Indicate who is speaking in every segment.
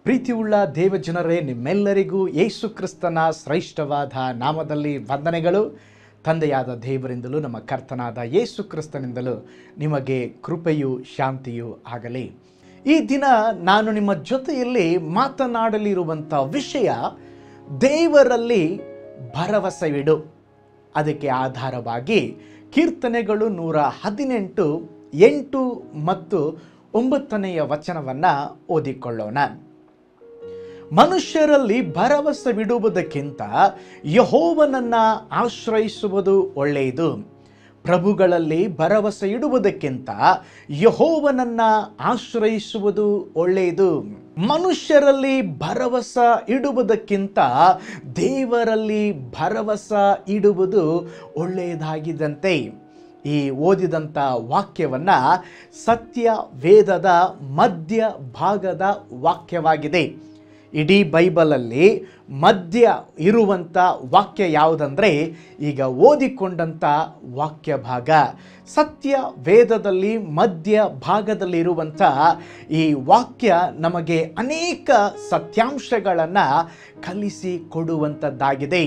Speaker 1: ಪ್ರೀತಿಯುಳ್ಳ ದೇವಜನರೇ, ನಿಮ್ಮೆಲ್ಲರಿಗೂ ಯೇಸು ಕ್ರಿಸ್ತನ ಶ್ರೇಷ್ಠವಾದ ನಾಮದಲ್ಲಿ ವಂದನೆಗಳು. ತಂದೆಯಾದ ದೇವರಿಂದಲೂ ನಮ್ಮ ಕರ್ತನಾದ ಯೇಸು ಕ್ರಿಸ್ತನಿಂದಲೂ ನಿಮಗೆ ಕೃಪೆಯೂ ಶಾಂತಿಯೂ ಆಗಲಿ. ಈ ದಿನ ನಾನು ನಿಮ್ಮ ಜೊತೆಯಲ್ಲಿ ಮಾತನಾಡಲಿರುವಂಥ ವಿಷಯ ದೇವರಲ್ಲಿ ಭರವಸೆವಿಡು. ಅದಕ್ಕೆ ಆಧಾರವಾಗಿ ಕೀರ್ತನೆಗಳು 118, 8 ಮತ್ತು 9ನೇ ವಚನವನ್ನು ಓದಿಕೊಳ್ಳೋಣ. ಮನುಷ್ಯರಲ್ಲಿ ಭರವಸವಿಡುವುದಕ್ಕಿಂತ ಯೆಹೋವನನ್ನು ಆಶ್ರಯಿಸುವುದು ಒಳ್ಳೆಯದು. ಪ್ರಭುಗಳಲ್ಲಿ ಭರವಸೆ ಇಡುವುದಕ್ಕಿಂತ ಯೆಹೋವನನ್ನು ಆಶ್ರಯಿಸುವುದು ಒಳ್ಳೆಯದು. ಮನುಷ್ಯರಲ್ಲಿ ಭರವಸೆ ಇಡುವುದಕ್ಕಿಂತ ದೇವರಲ್ಲಿ ಭರವಸೆ ಇಡುವುದು ಒಳ್ಳೆಯದಾಗಿದ್ದಂತೆ. ಈ ಓದಿದಂಥ ವಾಕ್ಯವನ್ನು ಸತ್ಯ ವೇದದ ಮಧ್ಯ ಭಾಗದ ವಾಕ್ಯವಾಗಿದೆ. ಇಡೀ ಬೈಬಲಲ್ಲಿ ಮಧ್ಯ ಇರುವಂಥ ವಾಕ್ಯ ಯಾವುದಂದರೆ ಈಗ ಓದಿಕೊಂಡಂಥ ವಾಕ್ಯ ಭಾಗ. ಸತ್ಯ ವೇದದಲ್ಲಿ ಮಧ್ಯ ಭಾಗದಲ್ಲಿರುವಂಥ ಈ ವಾಕ್ಯ ನಮಗೆ ಅನೇಕ ಸತ್ಯಾಂಶಗಳನ್ನು ಕಲಿಸಿಕೊಡುವಂಥದ್ದಾಗಿದೆ.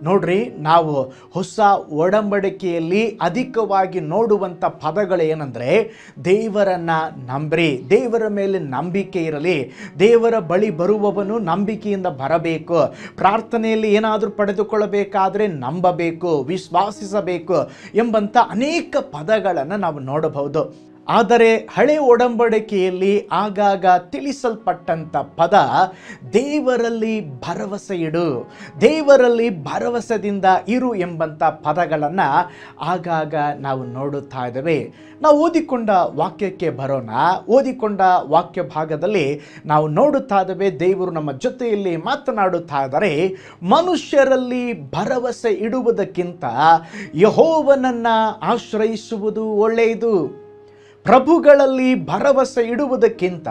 Speaker 1: ನೋಡ್ರಿ, ನಾವು ಹೊಸ ಒಡಂಬಡಿಕೆಯಲ್ಲಿ ಅಧಿಕವಾಗಿ ನೋಡುವಂಥ ಪದಗಳೇನೆಂದರೆ ದೇವರನ್ನು ನಂಬ್ರಿ, ದೇವರ ಮೇಲೆ ನಂಬಿಕೆ ಇರಲಿ, ದೇವರ ಬಳಿ ಬರುವವನು ನಂಬಿಕೆಯಿಂದ ಬರಬೇಕು, ಪ್ರಾರ್ಥನೆಯಲ್ಲಿ ಏನಾದರೂ ಪಡೆದುಕೊಳ್ಳಬೇಕಾದ್ರೆ ನಂಬಬೇಕು, ವಿಶ್ವಾಸಿಸಬೇಕು ಎಂಬಂಥ ಅನೇಕ ಪದಗಳನ್ನು ನಾವು ನೋಡಬಹುದು. ಆದರೆ ಹಳೆ ಒಡಂಬಡಿಕೆಯಲ್ಲಿ ಆಗಾಗ ತಿಳಿಸಲ್ಪಟ್ಟಂಥ ಪದ ದೇವರಲ್ಲಿ ಭರವಸೆ ಇಡು, ದೇವರಲ್ಲಿ ಭರವಸೆದಿಂದ ಇರು ಎಂಬಂಥ ಪದಗಳನ್ನು ಆಗಾಗ ನಾವು ನೋಡುತ್ತಾ ಇದ್ದೇವೆ. ನಾವು ಓದಿಕೊಂಡ ವಾಕ್ಯಕ್ಕೆ ಬರೋಣ. ಓದಿಕೊಂಡ ವಾಕ್ಯ ಭಾಗದಲ್ಲಿ ನಾವು ನೋಡುತ್ತಾ ಇದ್ದೇವೆ, ದೇವರು ನಮ್ಮ ಜೊತೆಯಲ್ಲಿ ಮಾತನಾಡುತ್ತಾ ಇದ್ದಾರೆ. ಮನುಷ್ಯರಲ್ಲಿ ಭರವಸೆ ಇಡುವುದಕ್ಕಿಂತ ಯೆಹೋವನನ್ನು ಆಶ್ರಯಿಸುವುದು ಒಳ್ಳೆಯದು. ಪ್ರಭುಗಳಲ್ಲಿ ಭರವಸೆ ಇಡುವುದಕ್ಕಿಂತ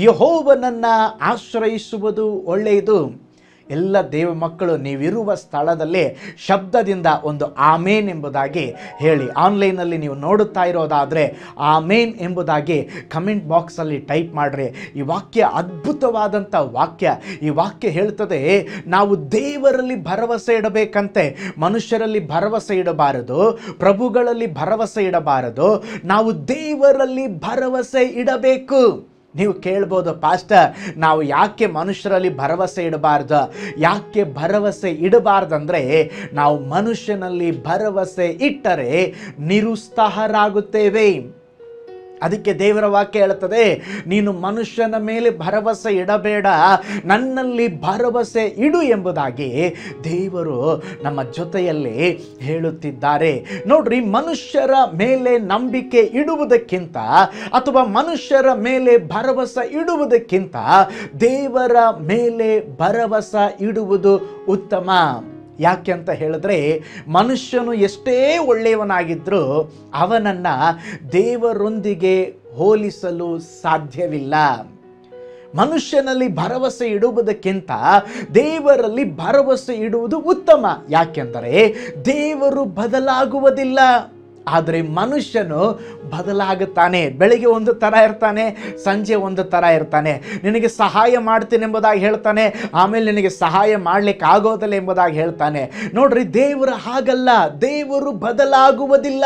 Speaker 1: ಯೆಹೋವನನ್ನು ಆಶ್ರಯಿಸುವುದು ಒಳ್ಳೆಯದು. ಎಲ್ಲ ದೇವ ಮಕ್ಕಳು ನೀವಿರುವ ಸ್ಥಳದಲ್ಲಿ ಶಬ್ದದಿಂದ ಒಂದು ಆಮೇನ್ ಎಂಬುದಾಗಿ ಹೇಳಿ. ಆನ್ಲೈನಲ್ಲಿ ನೀವು ನೋಡುತ್ತಾ ಇರೋದಾದರೆ ಆಮೇನ್ ಎಂಬುದಾಗಿ ಕಮೆಂಟ್ ಬಾಕ್ಸಲ್ಲಿ ಟೈಪ್ ಮಾಡಿರಿ. ಈ ವಾಕ್ಯ ಅದ್ಭುತವಾದಂಥ ವಾಕ್ಯ. ಈ ವಾಕ್ಯ ಹೇಳ್ತದೆ, ನಾವು ದೇವರಲ್ಲಿ ಭರವಸೆ ಇಡಬೇಕಂತೆ. ಮನುಷ್ಯರಲ್ಲಿ ಭರವಸೆ ಇಡಬಾರದು, ಪ್ರಭುಗಳಲ್ಲಿ ಭರವಸೆ ಇಡಬಾರದು, ನಾವು ದೇವರಲ್ಲಿ ಭರವಸೆ ಇಡಬೇಕು. ನೀವು ಕೇಳ್ಬೋದು, ಪಾಸ್ಟರ್ ನಾವು ಯಾಕೆ ಮನುಷ್ಯರಲ್ಲಿ ಭರವಸೆ ಇಡಬಾರ್ದು? ಯಾಕೆ ಭರವಸೆ ಇಡಬಾರ್ದಂದರೆ ನಾವು ಮನುಷ್ಯನಲ್ಲಿ ಭರವಸೆ ಇಟ್ಟರೆ ನಿರುತ್ಸಾಹರಾಗುತ್ತೇವೆ. ಅದಕ್ಕೆ ದೇವರ ವಾಕ್ಯ ಹೇಳುತ್ತದೆ, ನೀನು ಮನುಷ್ಯನ ಮೇಲೆ ಭರವಸೆ ಇಡಬೇಡ, ನನ್ನಲ್ಲಿ ಭರವಸೆ ಇಡು ಎಂಬುದಾಗಿ ದೇವರು ನಮ್ಮ ಜೊತೆಯಲ್ಲಿ ಹೇಳುತ್ತಿದ್ದಾರೆ. ನೋಡ್ರಿ, ಮನುಷ್ಯರ ಮೇಲೆ ನಂಬಿಕೆ ಇಡುವುದಕ್ಕಿಂತ ಅಥವಾ ಮನುಷ್ಯರ ಮೇಲೆ ಭರವಸೆ ಇಡುವುದಕ್ಕಿಂತ ದೇವರ ಮೇಲೆ ಭರವಸೆ ಇಡುವುದು ಉತ್ತಮ. ಯಾಕೆ ಅಂತ ಹೇಳಿದ್ರೆ, ಮನುಷ್ಯನು ಎಷ್ಟೇ ಒಳ್ಳೆಯವನಾಗಿದ್ದರೂ ಅವನನ್ನು ದೇವರೊಂದಿಗೆ ಹೋಲಿಸಲು ಸಾಧ್ಯವಿಲ್ಲ. ಮನುಷ್ಯನಲ್ಲಿ ಭರವಸೆ ಇಡುವುದಕ್ಕಿಂತ ದೇವರಲ್ಲಿ ಭರವಸೆ ಇಡುವುದು ಉತ್ತಮ. ಯಾಕೆಂದರೆ ದೇವರು ಬದಲಾಗುವುದಿಲ್ಲ, ಆದರೆ ಮನುಷ್ಯನು ಬದಲಾಗುತ್ತಾನೆ. ಬೆಳಿಗ್ಗೆ ಒಂದು ಥರ ಇರ್ತಾನೆ, ಸಂಜೆ ಒಂದು ಥರ ಇರ್ತಾನೆ. ನಿನಗೆ ಸಹಾಯ ಮಾಡ್ತೀನಿ ಎಂಬುದಾಗಿ ಹೇಳ್ತಾನೆ, ಆಮೇಲೆ ನಿನಗೆ ಸಹಾಯ ಮಾಡಲಿಕ್ಕೆ ಆಗೋದಿಲ್ಲ ಎಂಬುದಾಗಿ ಹೇಳ್ತಾನೆ. ನೋಡ್ರಿ, ದೇವರು ಹಾಗಲ್ಲ, ದೇವರು ಬದಲಾಗುವುದಿಲ್ಲ.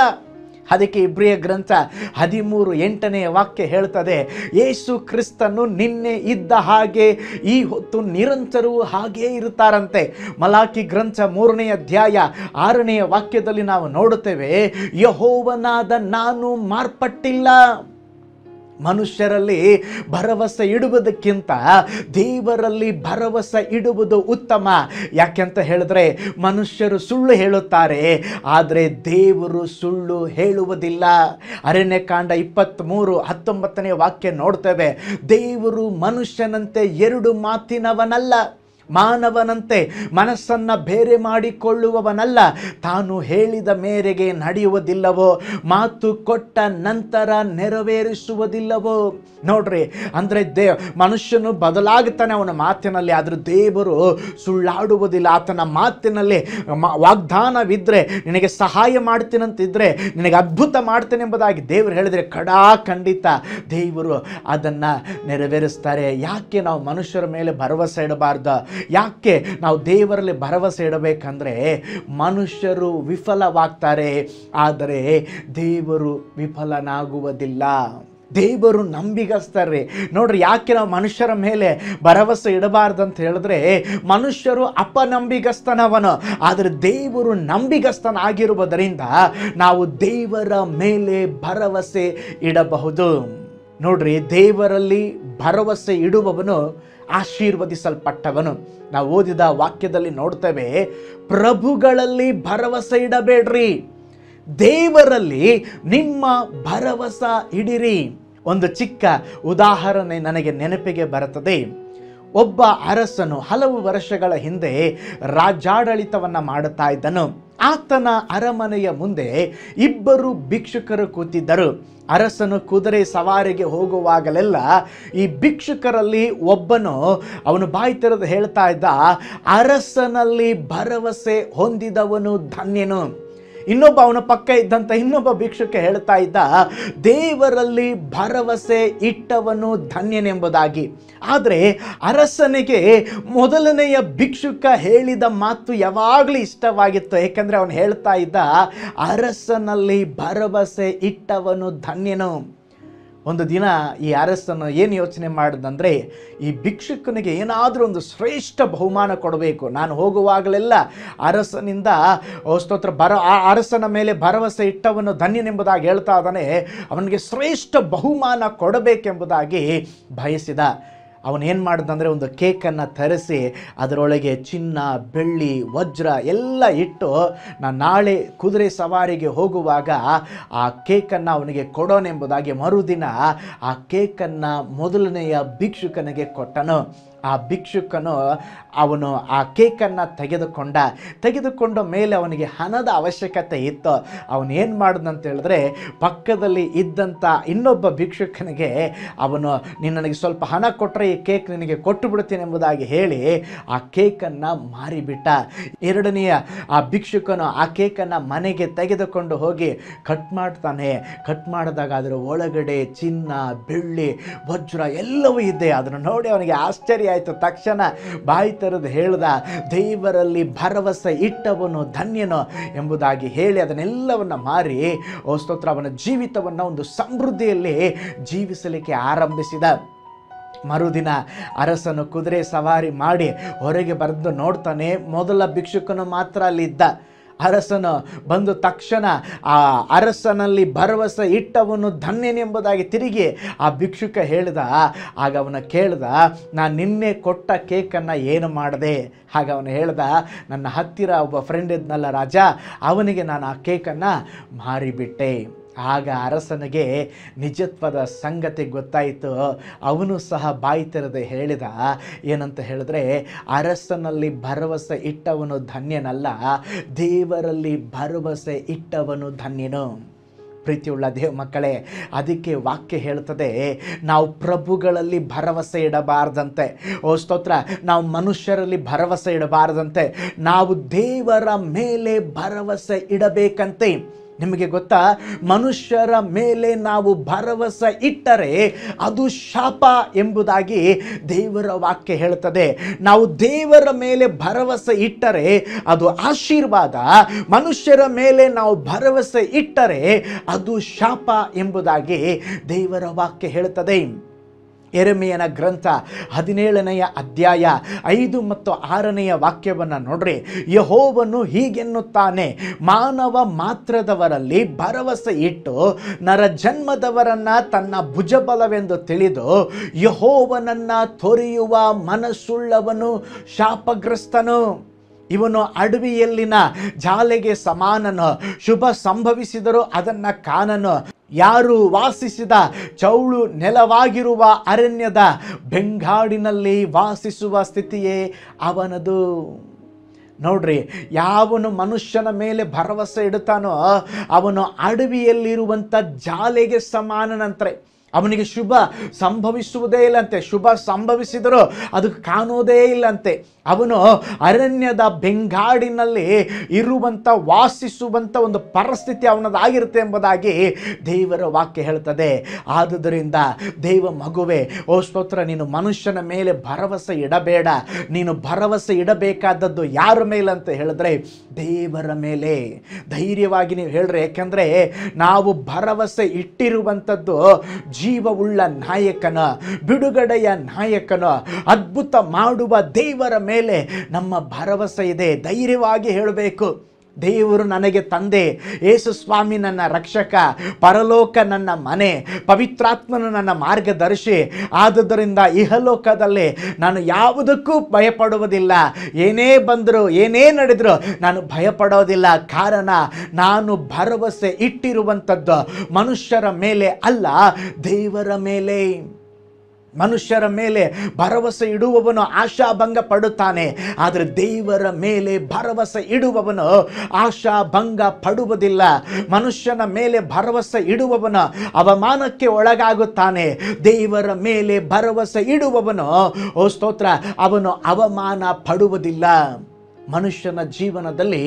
Speaker 1: ಅದಕ್ಕೆ ಇಬ್ರಿಯ ಗ್ರಂಥ 13:8ನೇ ವಾಕ್ಯ ಹೇಳ್ತದೆ, ಯೇಸು ಕ್ರಿಸ್ತನು ನಿನ್ನೆ ಇದ್ದ ಹಾಗೆ ಈ ಹೊತ್ತು ನಿರಂತರವೂ ಹಾಗೇ ಇರುತ್ತಾರಂತೆ. ಮಲಾಕಿ ಗ್ರಂಥ 3ನೇ ಅಧ್ಯಾಯ 6ನೇ ವಾಕ್ಯದಲ್ಲಿ ನಾವು ನೋಡುತ್ತೇವೆ, ಯೆಹೋವನಾದ ನಾನು ಮಾರ್ಪಟ್ಟಿಲ್ಲ. ಮನುಷ್ಯರಲ್ಲಿ ಭರವಸೆ ಇಡುವುದಕ್ಕಿಂತ ದೇವರಲ್ಲಿ ಭರವಸೆ ಇಡುವುದು ಉತ್ತಮ. ಯಾಕೆಂತ ಹೇಳಿದ್ರೆ, ಮನುಷ್ಯರು ಸುಳ್ಳು ಹೇಳುತ್ತಾರೆ, ಆದರೆ ದೇವರು ಸುಳ್ಳು ಹೇಳುವುದಿಲ್ಲ. ಅರಣ್ಯಕಾಂಡ 23:19ನೇ ವಾಕ್ಯ ನೋಡ್ತೇವೆ, ದೇವರು ಮನುಷ್ಯನಂತೆ ಎರಡು ಮಾತಿನವನಲ್ಲ. ಮಾನವನಂತೆ ಮನಸ್ಸನ್ನು ಬೇರೆ ಮಾಡಿಕೊಳ್ಳುವವನಲ್ಲ, ತಾನು ಹೇಳಿದ ಮೇರೆಗೆ ನಡೆಯುವುದಿಲ್ಲವೋ, ಮಾತು ಕೊಟ್ಟ ನಂತರ ನೆರವೇರಿಸುವುದಿಲ್ಲವೋ. ನೋಡ್ರಿ, ಅಂದರೆ ಮನುಷ್ಯನು ಬದಲಾಗುತ್ತಾನೆ ಅವನ ಮಾತಿನಲ್ಲಿ, ಆದರೂ ದೇವರು ಸುಳ್ಳಾಡುವುದಿಲ್ಲ. ಆತನ ಮಾತಿನಲ್ಲಿ ವಾಗ್ದಾನವಿದ್ದರೆ, ನಿನಗೆ ಸಹಾಯ ಮಾಡ್ತೀನಂತಿದ್ರೆ, ನಿನಗೆ ಅದ್ಭುತ ಮಾಡ್ತೇನೆ ಎಂಬುದಾಗಿ ದೇವರು ಹೇಳಿದರೆ ಖಂಡಿತ ದೇವರು ಅದನ್ನು ನೆರವೇರಿಸ್ತಾರೆ. ಯಾಕೆ ನಾವು ಮನುಷ್ಯರ ಮೇಲೆ ಭರವಸೆ ಇಡಬಾರ್ದು? ಯಾಕೆ ನಾವು ದೇವರಲ್ಲಿ ಭರವಸೆ ಇಡಬೇಕಂದ್ರೆ, ಮನುಷ್ಯರು ವಿಫಲವಾಗ್ತಾರೆ, ಆದರೆ ದೇವರು ವಿಫಲನಾಗುವುದಿಲ್ಲ. ದೇವರು ನಂಬಿಗಸ್ತರ್ರಿ. ನೋಡ್ರಿ, ಯಾಕೆ ನಾವು ಮನುಷ್ಯರ ಮೇಲೆ ಭರವಸೆ ಇಡಬಾರ್ದು ಅಂತ ಹೇಳಿದ್ರೆ, ಮನುಷ್ಯರು ಅಪನಂಬಿಗಸ್ತನವನು, ಆದರೆ ದೇವರು ನಂಬಿಗಸ್ತನಾಗಿರುವುದರಿಂದ ನಾವು ದೇವರ ಮೇಲೆ ಭರವಸೆ ಇಡಬಹುದು. ನೋಡ್ರಿ, ದೇವರಲ್ಲಿ ಭರವಸೆ ಇಡುವವನು ಆಶೀರ್ವದಿಸಲ್ಪಟ್ಟವನು. ನಾವು ಓದಿದ ವಾಕ್ಯದಲ್ಲಿ ನೋಡ್ತೇವೆ, ಪ್ರಭುಗಳಲ್ಲಿ ಭರವಸೆ ಇಡಬೇಡ್ರಿ, ದೇವರಲ್ಲಿ ನಿಮ್ಮ ಭರವಸೆ ಇಡಿರಿ. ಒಂದು ಚಿಕ್ಕ ಉದಾಹರಣೆ ನನಗೆ ನೆನಪಿಗೆ ಬರುತ್ತದೆ. ಒಬ್ಬ ಅರಸನು ಹಲವು ವರ್ಷಗಳ ಹಿಂದೆ ರಾಜ್ಯಾಡಳಿತವನ್ನು ಮಾಡುತ್ತಾ ಇದ್ದನು. ಆತನ ಅರಮನೆಯ ಮುಂದೆ ಇಬ್ಬರು ಭಿಕ್ಷುಕರು ಕೂತಿದ್ದರು. ಅರಸನು ಕುದುರೆ ಸವಾರಿಗೆ ಹೋಗುವಾಗಲೆಲ್ಲ ಈ ಭಿಕ್ಷುಕರಲ್ಲಿ ಒಬ್ಬನು ಅವನು ಬಾಯಿ ತೆರೆದು ಹೇಳ್ತಾ ಇದ್ದ, ಅರಸನಲ್ಲಿ ಭರವಸೆ ಹೊಂದಿದವನು ಧನ್ಯನು. ಇನ್ನೊಬ್ಬ ಅವನ ಪಕ್ಕ ಇದ್ದಂಥ ಇನ್ನೊಬ್ಬ ಭಿಕ್ಷುಕ ಹೇಳ್ತಾ ಇದ್ದ, ದೇವರಲ್ಲಿ ಭರವಸೆ ಇಟ್ಟವನು ಧನ್ಯನೆಂಬುದಾಗಿ. ಆದರೆ ಅರಸನಿಗೆ ಮೊದಲನೆಯ ಭಿಕ್ಷುಕ ಹೇಳಿದ ಮಾತು ಯಾವಾಗಲೂ ಇಷ್ಟವಾಗಿತ್ತು. ಏಕೆಂದರೆ ಅವನು ಹೇಳ್ತಾ ಇದ್ದ, ಅರಸನಲ್ಲಿ ಭರವಸೆ ಇಟ್ಟವನು ಧನ್ಯನು. ಒಂದು ದಿನ ಈ ಅರಸನು ಏನು ಯೋಚನೆ ಮಾಡಿದಂದರೆ, ಈ ಭಿಕ್ಷುಕನಿಗೆ ಏನಾದರೂ ಒಂದು ಶ್ರೇಷ್ಠ ಬಹುಮಾನ ಕೊಡಬೇಕು. ನಾನು ಹೋಗುವಾಗಲೆಲ್ಲ ಅರಸನಿಂದ ಸ್ತೋತ್ರ ಅರಸನ ಮೇಲೆ ಭರವಸೆ ಇಟ್ಟವನು ಧನ್ಯನೆಂಬುದಾಗಿ ಹೇಳ್ತಾ ಇದ್ದಾನೆ, ಅವನಿಗೆ ಶ್ರೇಷ್ಠ ಬಹುಮಾನ ಕೊಡಬೇಕೆಂಬುದಾಗಿ ಬಯಸಿದ. ಅವನೇನು ಮಾಡಿದಂದರೆ, ಒಂದು ಕೇಕನ್ನು ತರಿಸಿ ಅದರೊಳಗೆ ಚಿನ್ನ, ಬೆಳ್ಳಿ, ವಜ್ರ ಎಲ್ಲ ಇಟ್ಟು, ನಾನು ನಾಳೆ ಕುದುರೆ ಸವಾರಿಗೆ ಹೋಗುವಾಗ ಆ ಕೇಕನ್ನು ಅವನಿಗೆ ಕೊಡೋನೆಂಬುದಾಗಿ ಮರುದಿನ ಆ ಕೇಕನ್ನು ಮೊದಲನೆಯ ಭಿಕ್ಷುಕನಿಗೆ ಕೊಟ್ಟನು. ಆ ಭಿಕ್ಷುಕನು ಅವನು ಆ ಕೇಕನ್ನು ತೆಗೆದುಕೊಂಡ ಮೇಲೆ ಅವನಿಗೆ ಹಣದ ಅವಶ್ಯಕತೆ ಇತ್ತು. ಅವನು ಏನು ಮಾಡಿದಂತ ಹೇಳಿದ್ರೆ, ಪಕ್ಕದಲ್ಲಿ ಇದ್ದಂಥ ಇನ್ನೊಬ್ಬ ಭಿಕ್ಷುಕನಿಗೆ ಅವನು, ನೀನು ನನಗೆ ಸ್ವಲ್ಪ ಹಣ ಕೊಟ್ಟರೆ ಈ ಕೇಕ್ ನಿನಗೆ ಕೊಟ್ಟು ಬಿಡ್ತೀನಿ ಎಂಬುದಾಗಿ ಹೇಳಿ ಆ ಕೇಕನ್ನು ಮಾರಿಬಿಟ್ಟ. ಎರಡನೆಯ ಆ ಭಿಕ್ಷುಕನು ಆ ಕೇಕನ್ನು ಮನೆಗೆ ತೆಗೆದುಕೊಂಡು ಹೋಗಿ ಕಟ್ ಮಾಡ್ತಾನೆ. ಕಟ್ ಮಾಡಿದಾಗ ಅದರ ಒಳಗಡೆ ಚಿನ್ನ, ಬೆಳ್ಳಿ, ವಜ್ರ ಎಲ್ಲವೂ ಇದೆ. ಅದನ್ನು ನೋಡಿ ಅವನಿಗೆ ಆಶ್ಚರ್ಯ ಆಯಿತು. ತಕ್ಷಣ ಬಾಯಿ ತೆರೆದು ಹೇಳ್ದ, ದೇವರಲ್ಲಿ ಭರವಸೆ ಇಟ್ಟವನು ಧನ್ಯನು ಎಂಬುದಾಗಿ ಹೇಳಿ ಅದನ್ನೆಲ್ಲವನ್ನು ಮಾರಿ ಸ್ತೋತ್ರ ಅವನ ಜೀವಿತವನ್ನು ಒಂದು ಸಮೃದ್ಧಿಯಲ್ಲಿ ಜೀವಿಸಲಿಕ್ಕೆ ಆರಂಭಿಸಿದ. ಮರುದಿನ ಅರಸನು ಕುದುರೆ ಸವಾರಿ ಮಾಡಿ ಹೊರಗೆ ಬರೆದು ನೋಡ್ತಾನೆ, ಮೊದಲ ಭಿಕ್ಷುಕನು ಮಾತ್ರ ಅಲ್ಲಿದ್ದ. ಅರಸನು ಬಂದು ತಕ್ಷಣ ಆ ಅರಸನಲ್ಲಿ ಭರವಸೆ ಇಟ್ಟವನು ಧನ್ಯನೆಂಬುದಾಗಿ ತಿರುಗಿ ಆ ಭಿಕ್ಷುಕ ಹೇಳಿದ. ಆಗ ಅವನ ಕೇಳ್ದ, ನಾನು ನಿನ್ನೆ ಕೊಟ್ಟ ಕೇಕನ್ನು ಏನು ಮಾಡಿದೆ? ಆಗ ಅವನು ಹೇಳ್ದ, ನನ್ನ ಹತ್ತಿರ ಒಬ್ಬ ಫ್ರೆಂಡ್ ಇದ್ನಲ್ಲ ರಾಜ, ಅವನಿಗೆ ನಾನು ಆ ಕೇಕನ್ನು ಮಾರಿಬಿಟ್ಟೆ. ಆಗ ಅರಸನಿಗೆ ನಿಜತ್ವದ ಸಂಗತಿ ಗೊತ್ತಾಯಿತು. ಅವನು ಸಹ ಬಾಯಿ ತೆರೆದು ಹೇಳಿದ, ಏನಂತ ಹೇಳಿದ್ರೆ, ಅರಸನಲ್ಲಿ ಭರವಸೆ ಇಟ್ಟವನು ಧನ್ಯನಲ್ಲ, ದೇವರಲ್ಲಿ ಭರವಸೆ ಇಟ್ಟವನು ಧನ್ಯನು. ಪ್ರೀತಿಯುಳ್ಳ ದೇವ ಮಕ್ಕಳೇ, ಅದಕ್ಕೆ ವಾಕ್ಯ ಹೇಳ್ತದೆ, ನಾವು ಪ್ರಭುಗಳಲ್ಲಿ ಭರವಸೆ ಇಡಬಾರ್ದಂತೆ. ಸ್ತೋತ್ರ, ನಾವು ಮನುಷ್ಯರಲ್ಲಿ ಭರವಸೆ ಇಡಬಾರ್ದಂತೆ, ನಾವು ದೇವರ ಮೇಲೆ ಭರವಸೆ ಇಡಬೇಕಂತೆ. ನಿಮಗೆ ಗೊತ್ತಾ, ಮನುಷ್ಯರ ಮೇಲೆ ನಾವು ಭರವಸೆ ಇಟ್ಟರೆ ಅದು ಶಾಪ ಎಂಬುದಾಗಿ ದೇವರ ವಾಕ್ಯ ಹೇಳ್ತದೆ. ನಾವು ದೇವರ ಮೇಲೆ ಭರವಸೆ ಇಟ್ಟರೆ ಅದು ಆಶೀರ್ವಾದ, ಮನುಷ್ಯರ ಮೇಲೆ ನಾವು ಭರವಸೆ ಇಟ್ಟರೆ ಅದು ಶಾಪ ಎಂಬುದಾಗಿ ದೇವರ ವಾಕ್ಯ ಹೇಳ್ತದೆ. ಯೆರೆಮೀಯನ ಗ್ರಂಥ 17ನೇ ಅಧ್ಯಾಯ 5 ಮತ್ತು 6ನೇ ವಾಕ್ಯವನ್ನು ನೋಡ್ರಿ. ಯೆಹೋವನು ಹೀಗೆನ್ನುತ್ತಾನೆ, ಮಾನವ ಮಾತ್ರದವರಲ್ಲಿ ಭರವಸೆ ಇಟ್ಟು ನರ ಜನ್ಮದವರನ್ನು ತನ್ನ ಭುಜಬಲವೆಂದು ತಿಳಿದು ಯೆಹೋವನನ್ನು ತೊರೆಯುವ ಮನಸ್ಸುಳ್ಳವನು ಶಾಪಗ್ರಸ್ತನು. ಇವನು ಅಡವಿಯಲ್ಲಿನ ಜಾಲೆಗೆ ಸಮಾನನು, ಶುಭ ಸಂಭವಿಸಿದರೂ ಅದನ್ನು ಕಾಣನು. ಯಾರು ವಾಸಿಸಿದ ಚೌಳು ನೆಲವಾಗಿರುವ ಅರಣ್ಯದ ಬೆಂಗಾಡಿನಲ್ಲಿ ವಾಸಿಸುವ ಸ್ಥಿತಿಯೇ ಅವನದು. ನೋಡ್ರಿ, ಯಾವನು ಮನುಷ್ಯನ ಮೇಲೆ ಭರವಸೆ ಇಡುತ್ತಾನೋ ಅವನು ಅಡವಿಯಲ್ಲಿರುವಂಥ ಜಾಲೆಗೆ ಸಮಾನನಂತೆ. ಅವನಿಗೆ ಶುಭ ಸಂಭವಿಸುವುದೇ ಇಲ್ಲಂತೆ. ಶುಭ ಸಂಭವಿಸಿದರೂ ಅದು ಕಾಣೋದೇ ಇಲ್ಲಂತೆ. ಅವನು ಅರಣ್ಯದ ಬೆಂಗಾಡಿನಲ್ಲಿ ಇರುವಂಥ ವಾಸಿಸುವಂಥ ಒಂದು ಪರಿಸ್ಥಿತಿ ಅವನದಾಗಿರುತ್ತೆ ಎಂಬುದಾಗಿ ದೇವರ ವಾಕ್ಯ ಹೇಳ್ತದೆ. ಆದುದರಿಂದ ದೇವ ಮಗುವೆ, ಓ ಸ್ತೋತ್ರ, ನೀನು ಮನುಷ್ಯನ ಮೇಲೆ ಭರವಸೆ ಇಡಬೇಡ. ನೀನು ಭರವಸೆ ಇಡಬೇಕಾದದ್ದು ಯಾರ ಮೇಲೆ ಅಂತ ಹೇಳಿದ್ರೆ ದೇವರ ಮೇಲೆ. ಧೈರ್ಯವಾಗಿ ನೀವು ಹೇಳ್ರಿ, ಯಾಕೆಂದರೆ ನಾವು ಭರವಸೆ ಇಟ್ಟಿರುವಂಥದ್ದು ಜೀವವುಳ್ಳ ನಾಯಕನ, ಬಿಡುಗಡೆಯ ನಾಯಕನ, ಅದ್ಭುತ ಮಾಡುವ ದೇವರ ಮೇಲೆ ನಮ್ಮ ಭರವಸೆ ಇದೆ. ಧೈರ್ಯವಾಗಿ ಹೇಳಬೇಕು, ದೇವರು ನನಗೆ ತಂದೆ, ಯೇಸು ಸ್ವಾಮಿ ನನ್ನ ರಕ್ಷಕ, ಪರಲೋಕ ನನ್ನ ಮನೆ, ಪವಿತ್ರಾತ್ಮನು ನನ್ನ ಮಾರ್ಗದರ್ಶಿ. ಆದುದರಿಂದ ಇಹಲೋಕದಲ್ಲಿ ನಾನು ಯಾವುದಕ್ಕೂ ಭಯಪಡುವುದಿಲ್ಲ. ಏನೇ ಬಂದರೂ ಏನೇ ನಡೆದರೂ ನಾನು ಭಯಪಡೋದಿಲ್ಲ. ಕಾರಣ ನಾನು ಭರವಸೆ ಇಟ್ಟಿರುವಂಥದ್ದು ಮನುಷ್ಯರ ಮೇಲೆ ಅಲ್ಲ, ದೇವರ ಮೇಲೆ. ಮನುಷ್ಯರ ಮೇಲೆ ಭರವಸೆ ಇಡುವವನು ಆಶಾಭಂಗ ಪಡುತ್ತಾನೆ, ಆದರೆ ದೇವರ ಮೇಲೆ ಭರವಸೆ ಇಡುವವನು ಆಶಾಭಂಗ ಪಡುವುದಿಲ್ಲ. ಮನುಷ್ಯನ ಮೇಲೆ ಭರವಸೆ ಇಡುವವನು ಅವಮಾನಕ್ಕೆ ಒಳಗಾಗುತ್ತಾನೆ. ದೇವರ ಮೇಲೆ ಭರವಸೆ ಇಡುವವನು, ಓ ಸ್ತೋತ್ರ, ಅವನು ಅವಮಾನ ಪಡುವುದಿಲ್ಲ. ಮನುಷ್ಯನ ಜೀವನದಲ್ಲಿ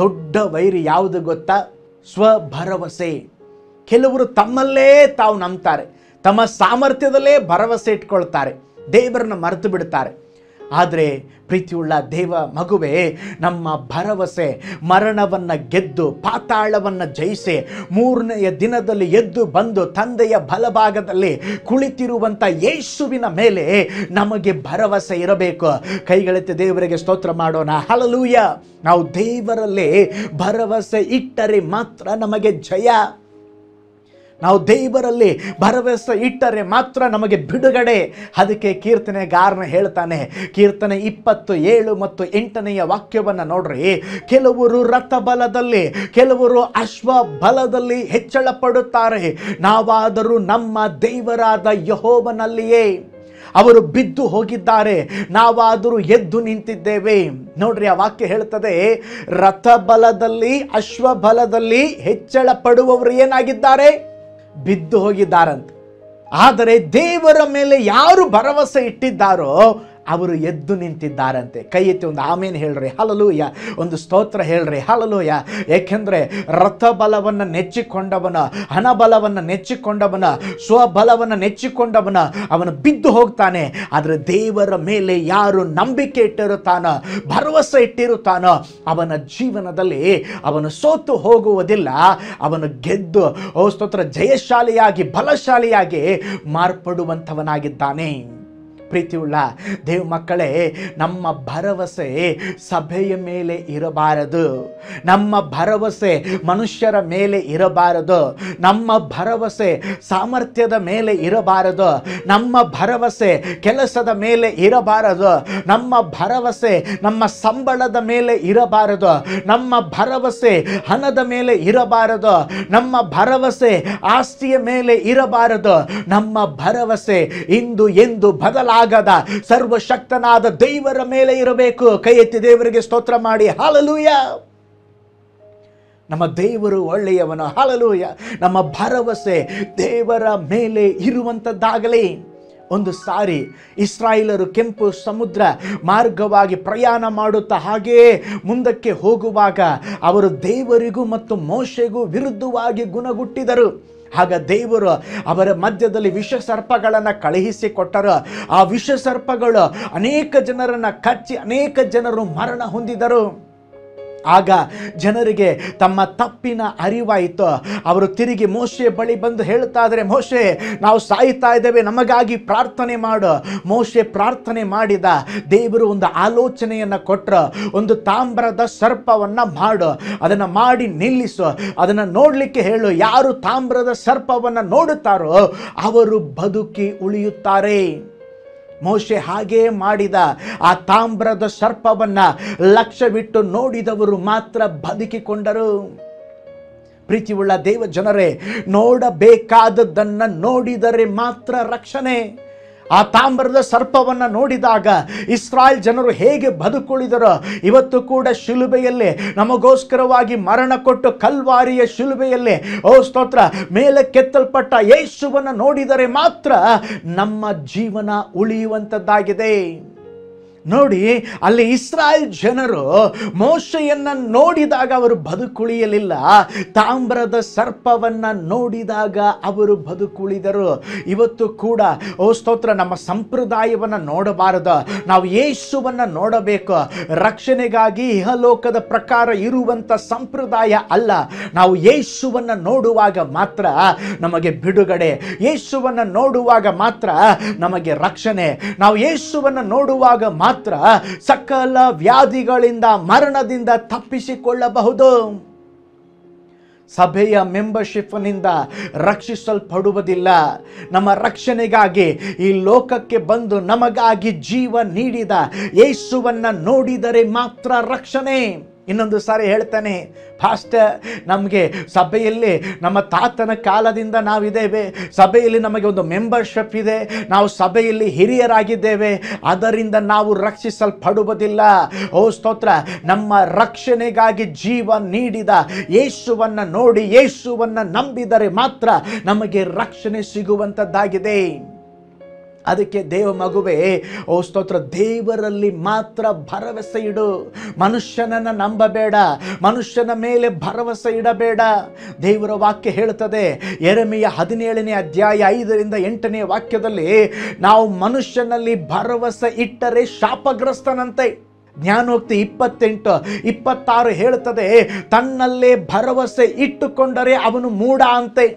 Speaker 1: ದೊಡ್ಡ ವೈರಿ ಯಾವುದು ಗೊತ್ತಾ? ಸ್ವಭರವಸೆ. ಕೆಲವರು ತಮ್ಮಲ್ಲೇ ತಾವು ನಂಬ್ತಾರೆ, ತಮ್ಮ ಸಾಮರ್ಥ್ಯದಲ್ಲೇ ಭರವಸೆ ಇಟ್ಕೊಳ್ತಾರೆ, ದೇವರನ್ನು ಮರೆತು ಬಿಡ್ತಾರೆ. ಆದರೆ ಪ್ರೀತಿಯುಳ್ಳ ದೇವ ಮಗುವೆ, ನಮ್ಮ ಭರವಸೆ ಮರಣವನ್ನು ಗೆದ್ದು ಪಾತಾಳವನ್ನು ಜಯಿಸಿ ಮೂರನೆಯ ದಿನದಲ್ಲಿ ಎದ್ದು ಬಂದು ತಂದೆಯ ಬಲಭಾಗದಲ್ಲಿ ಕುಳಿತಿರುವಂಥ ಯೇಸುವಿನ ಮೇಲೆ ನಮಗೆ ಭರವಸೆ ಇರಬೇಕು. ಕೈಗಳೆತ್ತಿ ದೇವರಿಗೆ ಸ್ತೋತ್ರ ಮಾಡೋಣ. ಹಲ್ಲೆಲೂಯಾ. ನಾವು ದೇವರಲ್ಲಿ ಭರವಸೆ ಇಟ್ಟರೆ ಮಾತ್ರ ನಮಗೆ ಜಯ. ನಾವು ದೇವರಲ್ಲಿ ಭರವಸೆ ಇಟ್ಟರೆ ಮಾತ್ರ ನಮಗೆ ಬಿಡುಗಡೆ. ಅದಕ್ಕೆ ಕೀರ್ತನೆಗಾರನ ಹೇಳ್ತಾನೆ, ಕೀರ್ತನೆ 27 ಮತ್ತು 8ನೇ ವಾಕ್ಯವನ್ನು ನೋಡ್ರಿ. ಕೆಲವರು ರಥ ಬಲದಲ್ಲಿ, ಕೆಲವರು ಅಶ್ವ ಬಲದಲ್ಲಿ ಹೆಚ್ಚಳ ಪಡುತ್ತಾರೆ, ನಾವಾದರೂ ನಮ್ಮ ದೇವರಾದ ಯೆಹೋವನಲ್ಲಿಯೇ. ಅವರು ಬಿದ್ದು ಹೋಗಿದ್ದಾರೆ, ನಾವಾದರೂ ಎದ್ದು ನಿಂತಿದ್ದೇವೆ. ನೋಡ್ರಿ, ಆ ವಾಕ್ಯ ಹೇಳ್ತದೆ, ರಥ ಬಲದಲ್ಲಿ ಅಶ್ವ ಬಲದಲ್ಲಿ ಹೆಚ್ಚಳ ಪಡುವವರು ಏನಾಗಿದ್ದಾರೆ? ಬಿದ್ದು ಹೋಗಿದ್ದಾರಂತೆ. ಆದರೆ ದೇವರ ಮೇಲೆ ಯಾರು ಭರವಸೆ ಇಟ್ಟಿದ್ದಾರೋ ಅವರು ಎದ್ದು ನಿಂತಿದ್ದಾರಂತೆ. ಕೈ ಎತ್ತಿ ಒಂದು ಆಮೇನ್ ಹೇಳ್ರಿ, ಹಲ್ಲೆಲೂಯಾ. ಒಂದು ಸ್ತೋತ್ರ ಹೇಳ್ರಿ, ಹಲ್ಲೆಲೂಯಾ. ಏಕೆಂದರೆ ರಥ ಬಲವನ್ನು ನೆಚ್ಚಿಕೊಂಡವನ, ಹಣ ಬಲವನ್ನು ನೆಚ್ಚಿಕೊಂಡವನ, ಸ್ವಬಲವನ್ನು ನೆಚ್ಚಿಕೊಂಡವನ ಅವನು ಬಿದ್ದು ಹೋಗ್ತಾನೆ. ಆದರೆ ದೇವರ ಮೇಲೆ ಯಾರು ನಂಬಿಕೆ ಇಟ್ಟಿರುತ್ತಾನೋ, ಭರವಸೆ ಇಟ್ಟಿರುತ್ತಾನೋ, ಅವನ ಜೀವನದಲ್ಲಿ ಅವನು ಸೋತು ಹೋಗುವುದಿಲ್ಲ. ಅವನು ಗೆದ್ದು, ಓ ಸ್ತೋತ್ರ, ಜಯಶಾಲಿಯಾಗಿ ಬಲಶಾಲಿಯಾಗಿ ಮಾರ್ಪಡುವಂಥವನಾಗಿದ್ದಾನೆ. ಪ್ರೀತಿಯುಳ್ಳ ದೇವ ಮಕ್ಕಳೇ, ನಮ್ಮ ಭರವಸೆ ಸಭೆಯ ಮೇಲೆ ಇರಬಾರದು. ನಮ್ಮ ಭರವಸೆ ಮನುಷ್ಯರ ಮೇಲೆ ಇರಬಾರದು. ನಮ್ಮ ಭರವಸೆ ಸಾಮರ್ಥ್ಯದ ಮೇಲೆ ಇರಬಾರದು. ನಮ್ಮ ಭರವಸೆ ಕೆಲಸದ ಮೇಲೆ ಇರಬಾರದು. ನಮ್ಮ ಭರವಸೆ ನಮ್ಮ ಸಂಬಳದ ಮೇಲೆ ಇರಬಾರದು. ನಮ್ಮ ಭರವಸೆ ಹಣದ ಮೇಲೆ ಇರಬಾರದು. ನಮ್ಮ ಭರವಸೆ ಆಸ್ತಿಯ ಮೇಲೆ ಇರಬಾರದು. ನಮ್ಮ ಭರವಸೆ ಇಂದು ಎಂದು ಬದಲಾಗದ ಸರ್ವಶಕ್ತನಾದ ದೇವರ ಮೇಲೆ ಇರಬೇಕು. ಕೈ ಎತ್ತಿ ದೇವರಿಗೆ ಸ್ತೋತ್ರ ಮಾಡಿ, ಹಲ್ಲೆಲೂಯಾ. ನಮ್ಮ ದೇವರು ಒಳ್ಳೆಯವನು, ಹಲ್ಲೆಲೂಯಾ. ನಮ್ಮ ಭರವಸೆ ದೇವರ ಮೇಲೆ ಇರುವಂಥದ್ದಾಗಲಿ. ಒಂದು ಸಾರಿ ಇಸ್ರಾಯೇಲರು ಕೆಂಪು ಸಮುದ್ರ ಮಾರ್ಗವಾಗಿ ಪ್ರಯಾಣ ಮಾಡುತ್ತಾ ಹಾಗೆಯೇ ಮುಂದಕ್ಕೆ ಹೋಗುವಾಗ ಅವರು ದೇವರಿಗೂ ಮತ್ತು ಮೋಶೆಗೂ ವಿರುದ್ಧವಾಗಿ ಗುಣಗುಟ್ಟಿದರು. ಆಗ ದೇವರು ಅವರ ಮಧ್ಯದಲ್ಲಿ ವಿಷ ಸರ್ಪಗಳನ್ನು ಕಳುಹಿಸಿಕೊಟ್ಟರು. ಆ ವಿಷ ಸರ್ಪಗಳು ಅನೇಕ ಜನರನ್ನು ಕಚ್ಚಿ ಅನೇಕ ಜನರು ಮರಣ ಹೊಂದಿದರು. ಆಗ ಜನರಿಗೆ ತಮ್ಮ ತಪ್ಪಿನ ಅರಿವಾಯಿತು. ಅವರು ತಿರುಗಿ ಮೋಶೆ ಬಳಿ ಬಂದು ಹೇಳ್ತಾ ಇದ್ದಾರೆ, ಮೋಶೆ, ನಾವು ಸಾಯ್ತಾ ಇದ್ದೇವೆ, ನಮಗಾಗಿ ಪ್ರಾರ್ಥನೆ ಮಾಡು. ಮೋಶೆ ಪ್ರಾರ್ಥನೆ ಮಾಡಿದ. ದೇವರು ಒಂದು ಆಲೋಚನೆಯನ್ನು ಕೊಟ್ಟರು. ಒಂದು ತಾಮ್ರದ ಸರ್ಪವನ್ನು ಮಾಡು, ಅದನ್ನು ಮಾಡಿ ನಿಲ್ಲಿಸು, ಅದನ್ನು ನೋಡಲಿಕ್ಕೆ ಹೇಳು. ಯಾರು ತಾಮ್ರದ ಸರ್ಪವನ್ನು ನೋಡುತ್ತಾರೋ ಅವರು ಬದುಕಿ ಉಳಿಯುತ್ತಾರೆ. ಮೋಶೆ ಹಾಗೇ ಮಾಡಿದ. ಆ ತಾಮ್ರದ ಸರ್ಪವನ್ನು ಲಕ್ಷ್ಯವಿಟ್ಟು ನೋಡಿದವರು ಮಾತ್ರ ಬದುಕಿಕೊಂಡರು. ಪ್ರೀತಿಯುಳ್ಳ ದೇವ ಜನರೇ, ನೋಡಬೇಕಾದದ್ದನ್ನು ನೋಡಿದರೆ ಮಾತ್ರ ರಕ್ಷಣೆ. ಆ ತಾಮ್ರದ ಸರ್ಪವನ್ನು ನೋಡಿದಾಗ ಇಸ್ರಾಯೇಲ್ ಜನರು ಹೇಗೆ ಬದುಕುಳಿದರೋ, ಇವತ್ತು ಕೂಡ ಶಿಲುಬೆಯಲ್ಲೇ ನಮಗೋಸ್ಕರವಾಗಿ ಮರಣ ಕೊಟ್ಟು ಕಲ್ವಾರಿಯ ಶಿಲುಬೆಯಲ್ಲೇ ಸ್ತೋತ್ರ ಮೇಲೆ ಕೆತ್ತಲ್ಪಟ್ಟ ಯೇಸುವನ್ನು ನೋಡಿದರೆ ಮಾತ್ರ ನಮ್ಮ ಜೀವನ ಉಳಿಯುವಂಥದ್ದಾಗಿದೆ. ನೋಡಿ, ಅಲ್ಲಿ ಇಸ್ರಾಯೇಲ್ ಜನರು ಮೋಶೆಯನ್ನು ನೋಡಿದಾಗ ಅವರು ಬದುಕುಳಿಯಲಿಲ್ಲ, ತಾಮ್ರದ ಸರ್ಪವನ್ನು ನೋಡಿದಾಗ ಅವರು ಬದುಕುಳಿದರು. ಇವತ್ತು ಕೂಡ ಸ್ತೋತ್ರ ನಮ್ಮ ಸಂಪ್ರದಾಯವನ್ನು ನೋಡಬಾರದು, ನಾವು ಯೇಸುವನ್ನು ನೋಡಬೇಕು. ರಕ್ಷಣೆಗಾಗಿ ಇಹಲೋಕದ ಪ್ರಕಾರ ಇರುವಂಥ ಸಂಪ್ರದಾಯ ಅಲ್ಲ. ನಾವು ಯೇಸುವನ್ನು ನೋಡುವಾಗ ಮಾತ್ರ ನಮಗೆ ಬಿಡುಗಡೆ, ಯೇಸುವನ್ನು ನೋಡುವಾಗ ಮಾತ್ರ ನಮಗೆ ರಕ್ಷಣೆ. ನಾವು ಯೇಸುವನ್ನು ನೋಡುವಾಗ ಮಾತ್ರ ಸಕಲ ವ್ಯಾಧಿಗಳಿಂದ ಮರಣದಿಂದ ತಪ್ಪಿಸಿಕೊಳ್ಳಬಹುದು. ಸಭೆಯ ಮೆಂಬರ್ಶಿಪ್ನಿಂದ ರಕ್ಷಿಸಲ್ಪಡುವುದಿಲ್ಲ. ನಮ್ಮ ರಕ್ಷಣೆಗಾಗಿ ಈ ಲೋಕಕ್ಕೆ ಬಂದು ನಮಗಾಗಿ ಜೀವ ನೀಡಿದ ಯೇಸುವನ್ನು ನೋಡಿದರೆ ಮಾತ್ರ ರಕ್ಷಣೆ. ಇನ್ನೊಂದು ಸಾರಿ ಹೇಳ್ತಾನೆ, ಫಾಸ್ಟರ್, ನಮಗೆ ಸಭೆಯಲ್ಲಿ ನಮ್ಮ ತಾತನ ಕಾಲದಿಂದ ನಾವಿದ್ದೇವೆ, ಸಭೆಯಲ್ಲಿ ನಮಗೆ ಒಂದು ಮೆಂಬರ್ಶಿಪ್ ಇದೆ, ನಾವು ಸಭೆಯಲ್ಲಿ ಹಿರಿಯರಾಗಿದ್ದೇವೆ, ಅದರಿಂದ ನಾವು ರಕ್ಷಿಸಲ್ಪಡುವುದಿಲ್ಲ. ಸ್ತೋತ್ರ, ನಮ್ಮ ರಕ್ಷಣೆಗಾಗಿ ಜೀವ ನೀಡಿದ ಯೇಸುವನ್ನು ನೋಡಿ ಯೇಸುವನ್ನು ನಂಬಿದರೆ ಮಾತ್ರ ನಮಗೆ ರಕ್ಷಣೆ ಸಿಗುವಂಥದ್ದಾಗಿದೆ. ಅದಕ್ಕೆ ದೇವ ಮಗುವೆ, ಸ್ತೋತ್ರ, ದೇವರಲ್ಲಿ ಮಾತ್ರ ಭರವಸೆ ಇಡು. ಮನುಷ್ಯನನ್ನು ನಂಬಬೇಡ, ಮನುಷ್ಯನ ಮೇಲೆ ಭರವಸೆ ಇಡಬೇಡ. ದೇವರ ವಾಕ್ಯ ಹೇಳುತ್ತದೆ, ಯೆರೆಮೀಯ 17ನೇ ಅಧ್ಯಾಯ 5-8 ವಾಕ್ಯದಲ್ಲಿ, ನಾವು ಮನುಷ್ಯನಲ್ಲಿ ಭರವಸೆ ಇಟ್ಟರೆ ಶಾಪಗ್ರಸ್ತನಂತೆ. ಜ್ಞಾನೋಕ್ತಿ 28-26 ಹೇಳುತ್ತದೆ, ತನ್ನಲ್ಲೇ ಭರವಸೆ ಇಟ್ಟುಕೊಂಡರೆ ಅವನು ಮೂಢ ಅಂತೆ.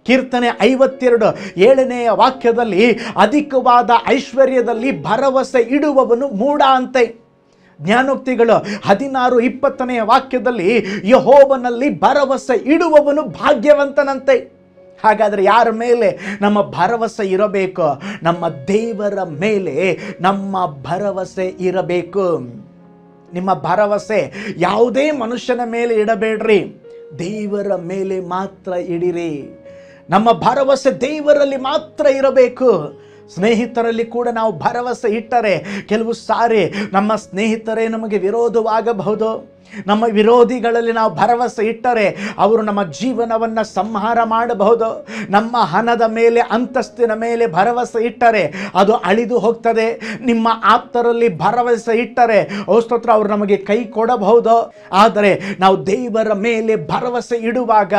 Speaker 1: ಕೀರ್ತನೆ 52:7 ವಾಕ್ಯದಲ್ಲಿ, ಅಧಿಕವಾದ ಐಶ್ವರ್ಯದಲ್ಲಿ ಭರವಸೆ ಇಡುವವನು ಮೂಢ ಅಂತೆ. ಜ್ಞಾನೋಕ್ತಿಗಳು 16-20 ವಾಕ್ಯದಲ್ಲಿ, ಯೆಹೋವನಲ್ಲಿ ಭರವಸೆ ಇಡುವವನು ಭಾಗ್ಯವಂತನಂತೆ. ಹಾಗಾದರೆ ಯಾರ ಮೇಲೆ ನಮ್ಮ ಭರವಸೆ ಇರಬೇಕು? ನಮ್ಮ ದೇವರ ಮೇಲೆ ನಮ್ಮ ಭರವಸೆ ಇರಬೇಕು. ನಿಮ್ಮ ಭರವಸೆ ಯಾವುದೇ ಮನುಷ್ಯನ ಮೇಲೆ ಇಡಬೇಡ್ರಿ, ದೇವರ ಮೇಲೆ ಮಾತ್ರ ಇಡಿರಿ. ನಮ್ಮ ಭರವಸೆ ದೇವರಲ್ಲಿ ಮಾತ್ರ ಇರಬೇಕು. ಸ್ನೇಹಿತರಲ್ಲಿ ಕೂಡ ನಾವು ಭರವಸೆ ಇಟ್ಟರೆ ಕೆಲವು ಸಾರಿ ನಮ್ಮ ಸ್ನೇಹಿತರೇ ನಮಗೆ ವಿರೋಧವಾಗಬಹುದು. ನಮ್ಮ ವಿರೋಧಿಗಳಲ್ಲಿ ನಾವು ಭರವಸೆ ಇಟ್ಟರೆ ಅವರು ನಮ್ಮ ಜೀವನವನ್ನು ಸಂಹಾರ ಮಾಡಬಹುದು. ನಮ್ಮ ಹಣದ ಮೇಲೆ, ಅಂತಸ್ತಿನ ಮೇಲೆ ಭರವಸೆ ಇಟ್ಟರೆ ಅದು ಅಳಿದು ಹೋಗ್ತದೆ. ನಿಮ್ಮ ಆಪ್ತರಲ್ಲಿ ಭರವಸೆ ಇಟ್ಟರೆ ಸ್ತೋತ್ರ ಅವರು ನಮಗೆ ಕೈ ಕೊಡಬಹುದು. ಆದರೆ ನಾವು ದೇವರ ಮೇಲೆ ಭರವಸೆ ಇಡುವಾಗ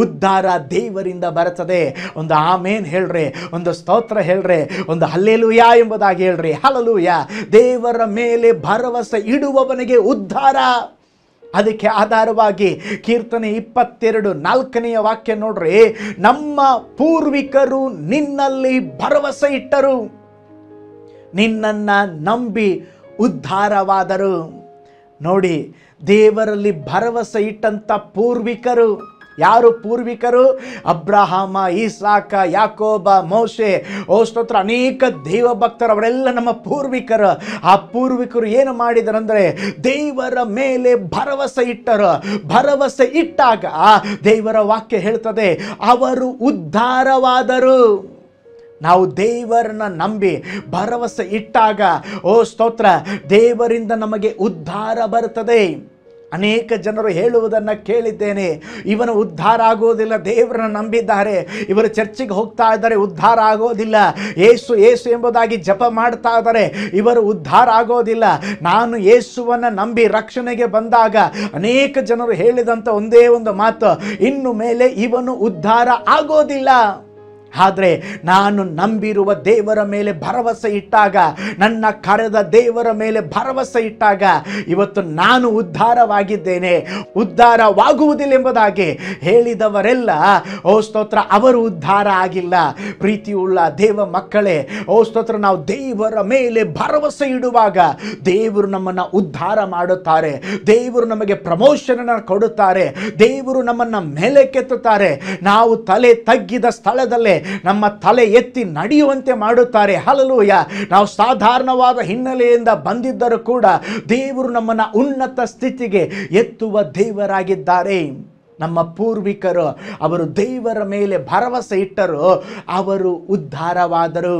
Speaker 1: ಉದ್ಧಾರ ದೇವರಿಂದ ಬರುತ್ತದೆ. ಒಂದು ಆಮೇನ್ ಹೇಳ್ರಿ, ಒಂದು ಸ್ತೋತ್ರ ಹೇಳ್ರಿ, ಒಂದು ಹಲ್ಲೆಲೂಯಾ ಎಂಬುದಾಗಿ ಹೇಳ್ರಿ. ಹಲ್ಲೆಲೂಯಾ. ದೇವರ ಮೇಲೆ ಭರವಸೆ ಇಡುವವನಿಗೆ ಉದ್ಧಾರ. ಅದಕ್ಕೆ ಆಧಾರವಾಗಿ ಕೀರ್ತನೆ 22:4 ವಾಕ್ಯ ನೋಡ್ರಿ, ನಮ್ಮ ಪೂರ್ವಿಕರು ನಿನ್ನಲ್ಲಿ ಭರವಸೆ ಇಟ್ಟರು, ನಿನ್ನನ್ನ ನಂಬಿ ಉದ್ಧಾರವಾದರು. ನೋಡಿ, ದೇವರಲ್ಲಿ ಭರವಸೆ ಇಟ್ಟಂತ ಪೂರ್ವಿಕರು ಯಾರು? ಪೂರ್ವಿಕರು ಅಬ್ರಹಾಮ, ಇಸಾಕ, ಯಾಕೋಬ, ಮೋಶೆ, ಸ್ತೋತ್ರ, ಅನೇಕ ದೇವ ಭಕ್ತರು, ಅವರೆಲ್ಲ ನಮ್ಮ ಪೂರ್ವಿಕರು. ಆ ಪೂರ್ವಿಕರು ಏನು ಮಾಡಿದರಂದ್ರೆ ದೇವರ ಮೇಲೆ ಭರವಸೆ ಇಟ್ಟರು. ಭರವಸೆ ಇಟ್ಟಾಗ ದೇವರ ವಾಕ್ಯ ಹೇಳ್ತದೆ, ಅವರು ಉದ್ಧಾರವಾದರು. ನಾವು ದೇವರನ್ನ ನಂಬಿ ಭರವಸೆ ಇಟ್ಟಾಗ ಸ್ತೋತ್ರ, ದೇವರಿಂದ ನಮಗೆ ಉದ್ಧಾರ ಬರುತ್ತದೆ. ಅನೇಕ ಜನರು ಹೇಳುವುದನ್ನು ಕೇಳಿದ್ದೇನೆ, ಇವನು ಉದ್ಧಾರ ಆಗೋದಿಲ್ಲ, ದೇವರನ್ನ ನಂಬಿದ್ದಾರೆ, ಇವರು ಚರ್ಚಿಗೆ ಹೋಗ್ತಾ ಇದ್ದಾರೆ, ಉದ್ಧಾರ ಆಗೋದಿಲ್ಲ, ಯೇಸು ಯೇಸು ಎಂಬುದಾಗಿ ಜಪ ಮಾಡ್ತಾ ಇದ್ದಾರೆ, ಇವರು ಉದ್ಧಾರ ಆಗೋದಿಲ್ಲ. ನಾನು ಯೇಸುವನ್ನು ನಂಬಿ ರಕ್ಷಣೆಗೆ ಬಂದಾಗ ಅನೇಕ ಜನರು ಹೇಳಿದಂಥ ಒಂದೇ ಒಂದು ಮಾತು, ಇನ್ನು ಮೇಲೆ ಇವನು ಉದ್ಧಾರ ಆಗೋದಿಲ್ಲ. ಆದರೆ ನಾನು ನಂಬಿರುವ ದೇವರ ಮೇಲೆ ಭರವಸೆ ಇಟ್ಟಾಗ, ನನ್ನ ಕರೆದ ದೇವರ ಮೇಲೆ ಭರವಸೆ ಇಟ್ಟಾಗ ಇವತ್ತು ನಾನು ಉದ್ಧಾರವಾಗಿದ್ದೇನೆ. ಉದ್ಧಾರವಾಗುವುದಿಲ್ಲ ಎಂಬುದಾಗಿ ಹೇಳಿದವರೆಲ್ಲ ಸ್ತೋತ್ರ, ಅವರು ಉದ್ಧಾರ ಆಗಿಲ್ಲ. ಪ್ರೀತಿಯುಳ್ಳ ದೇವ ಮಕ್ಕಳೇ, ಸ್ತೋತ್ರ, ನಾವು ದೇವರ ಮೇಲೆ ಭರವಸೆ ಇಡುವಾಗ ದೇವರು ನಮ್ಮನ್ನು ಉದ್ಧಾರ ಮಾಡುತ್ತಾರೆ. ದೇವರು ನಮಗೆ ಪ್ರಮೋಷನ್ ಕೊಡುತ್ತಾರೆ. ದೇವರು ನಮ್ಮನ್ನು ಮೇಲೆ ಕೆತ್ತುತ್ತಾರೆ. ನಾವು ತಲೆ ತಗ್ಗಿದ ಸ್ಥಳದಲ್ಲೇ ನಮ್ಮ ತಲೆ ಎತ್ತಿ ನಡೆಯುವಂತೆ ಮಾಡುತ್ತಾರೆ. ಹಲ್ಲೆಲೂಯ. ನಾವು ಸಾಧಾರಣವಾದ ಹಿನ್ನೆಲೆಯಿಂದ ಬಂದಿದ್ದರೂ ಕೂಡ ದೇವರು ನಮ್ಮನ್ನು ಉನ್ನತ ಸ್ಥಿತಿಗೆ ಎತ್ತುವ ದೇವರಾಗಿದ್ದಾರೆ. ನಮ್ಮ ಪೂರ್ವಿಕರು ಅವರು ದೇವರ ಮೇಲೆ ಭರವಸೆ ಇಟ್ಟರು, ಅವರು ಉದ್ಧಾರವಾದರು.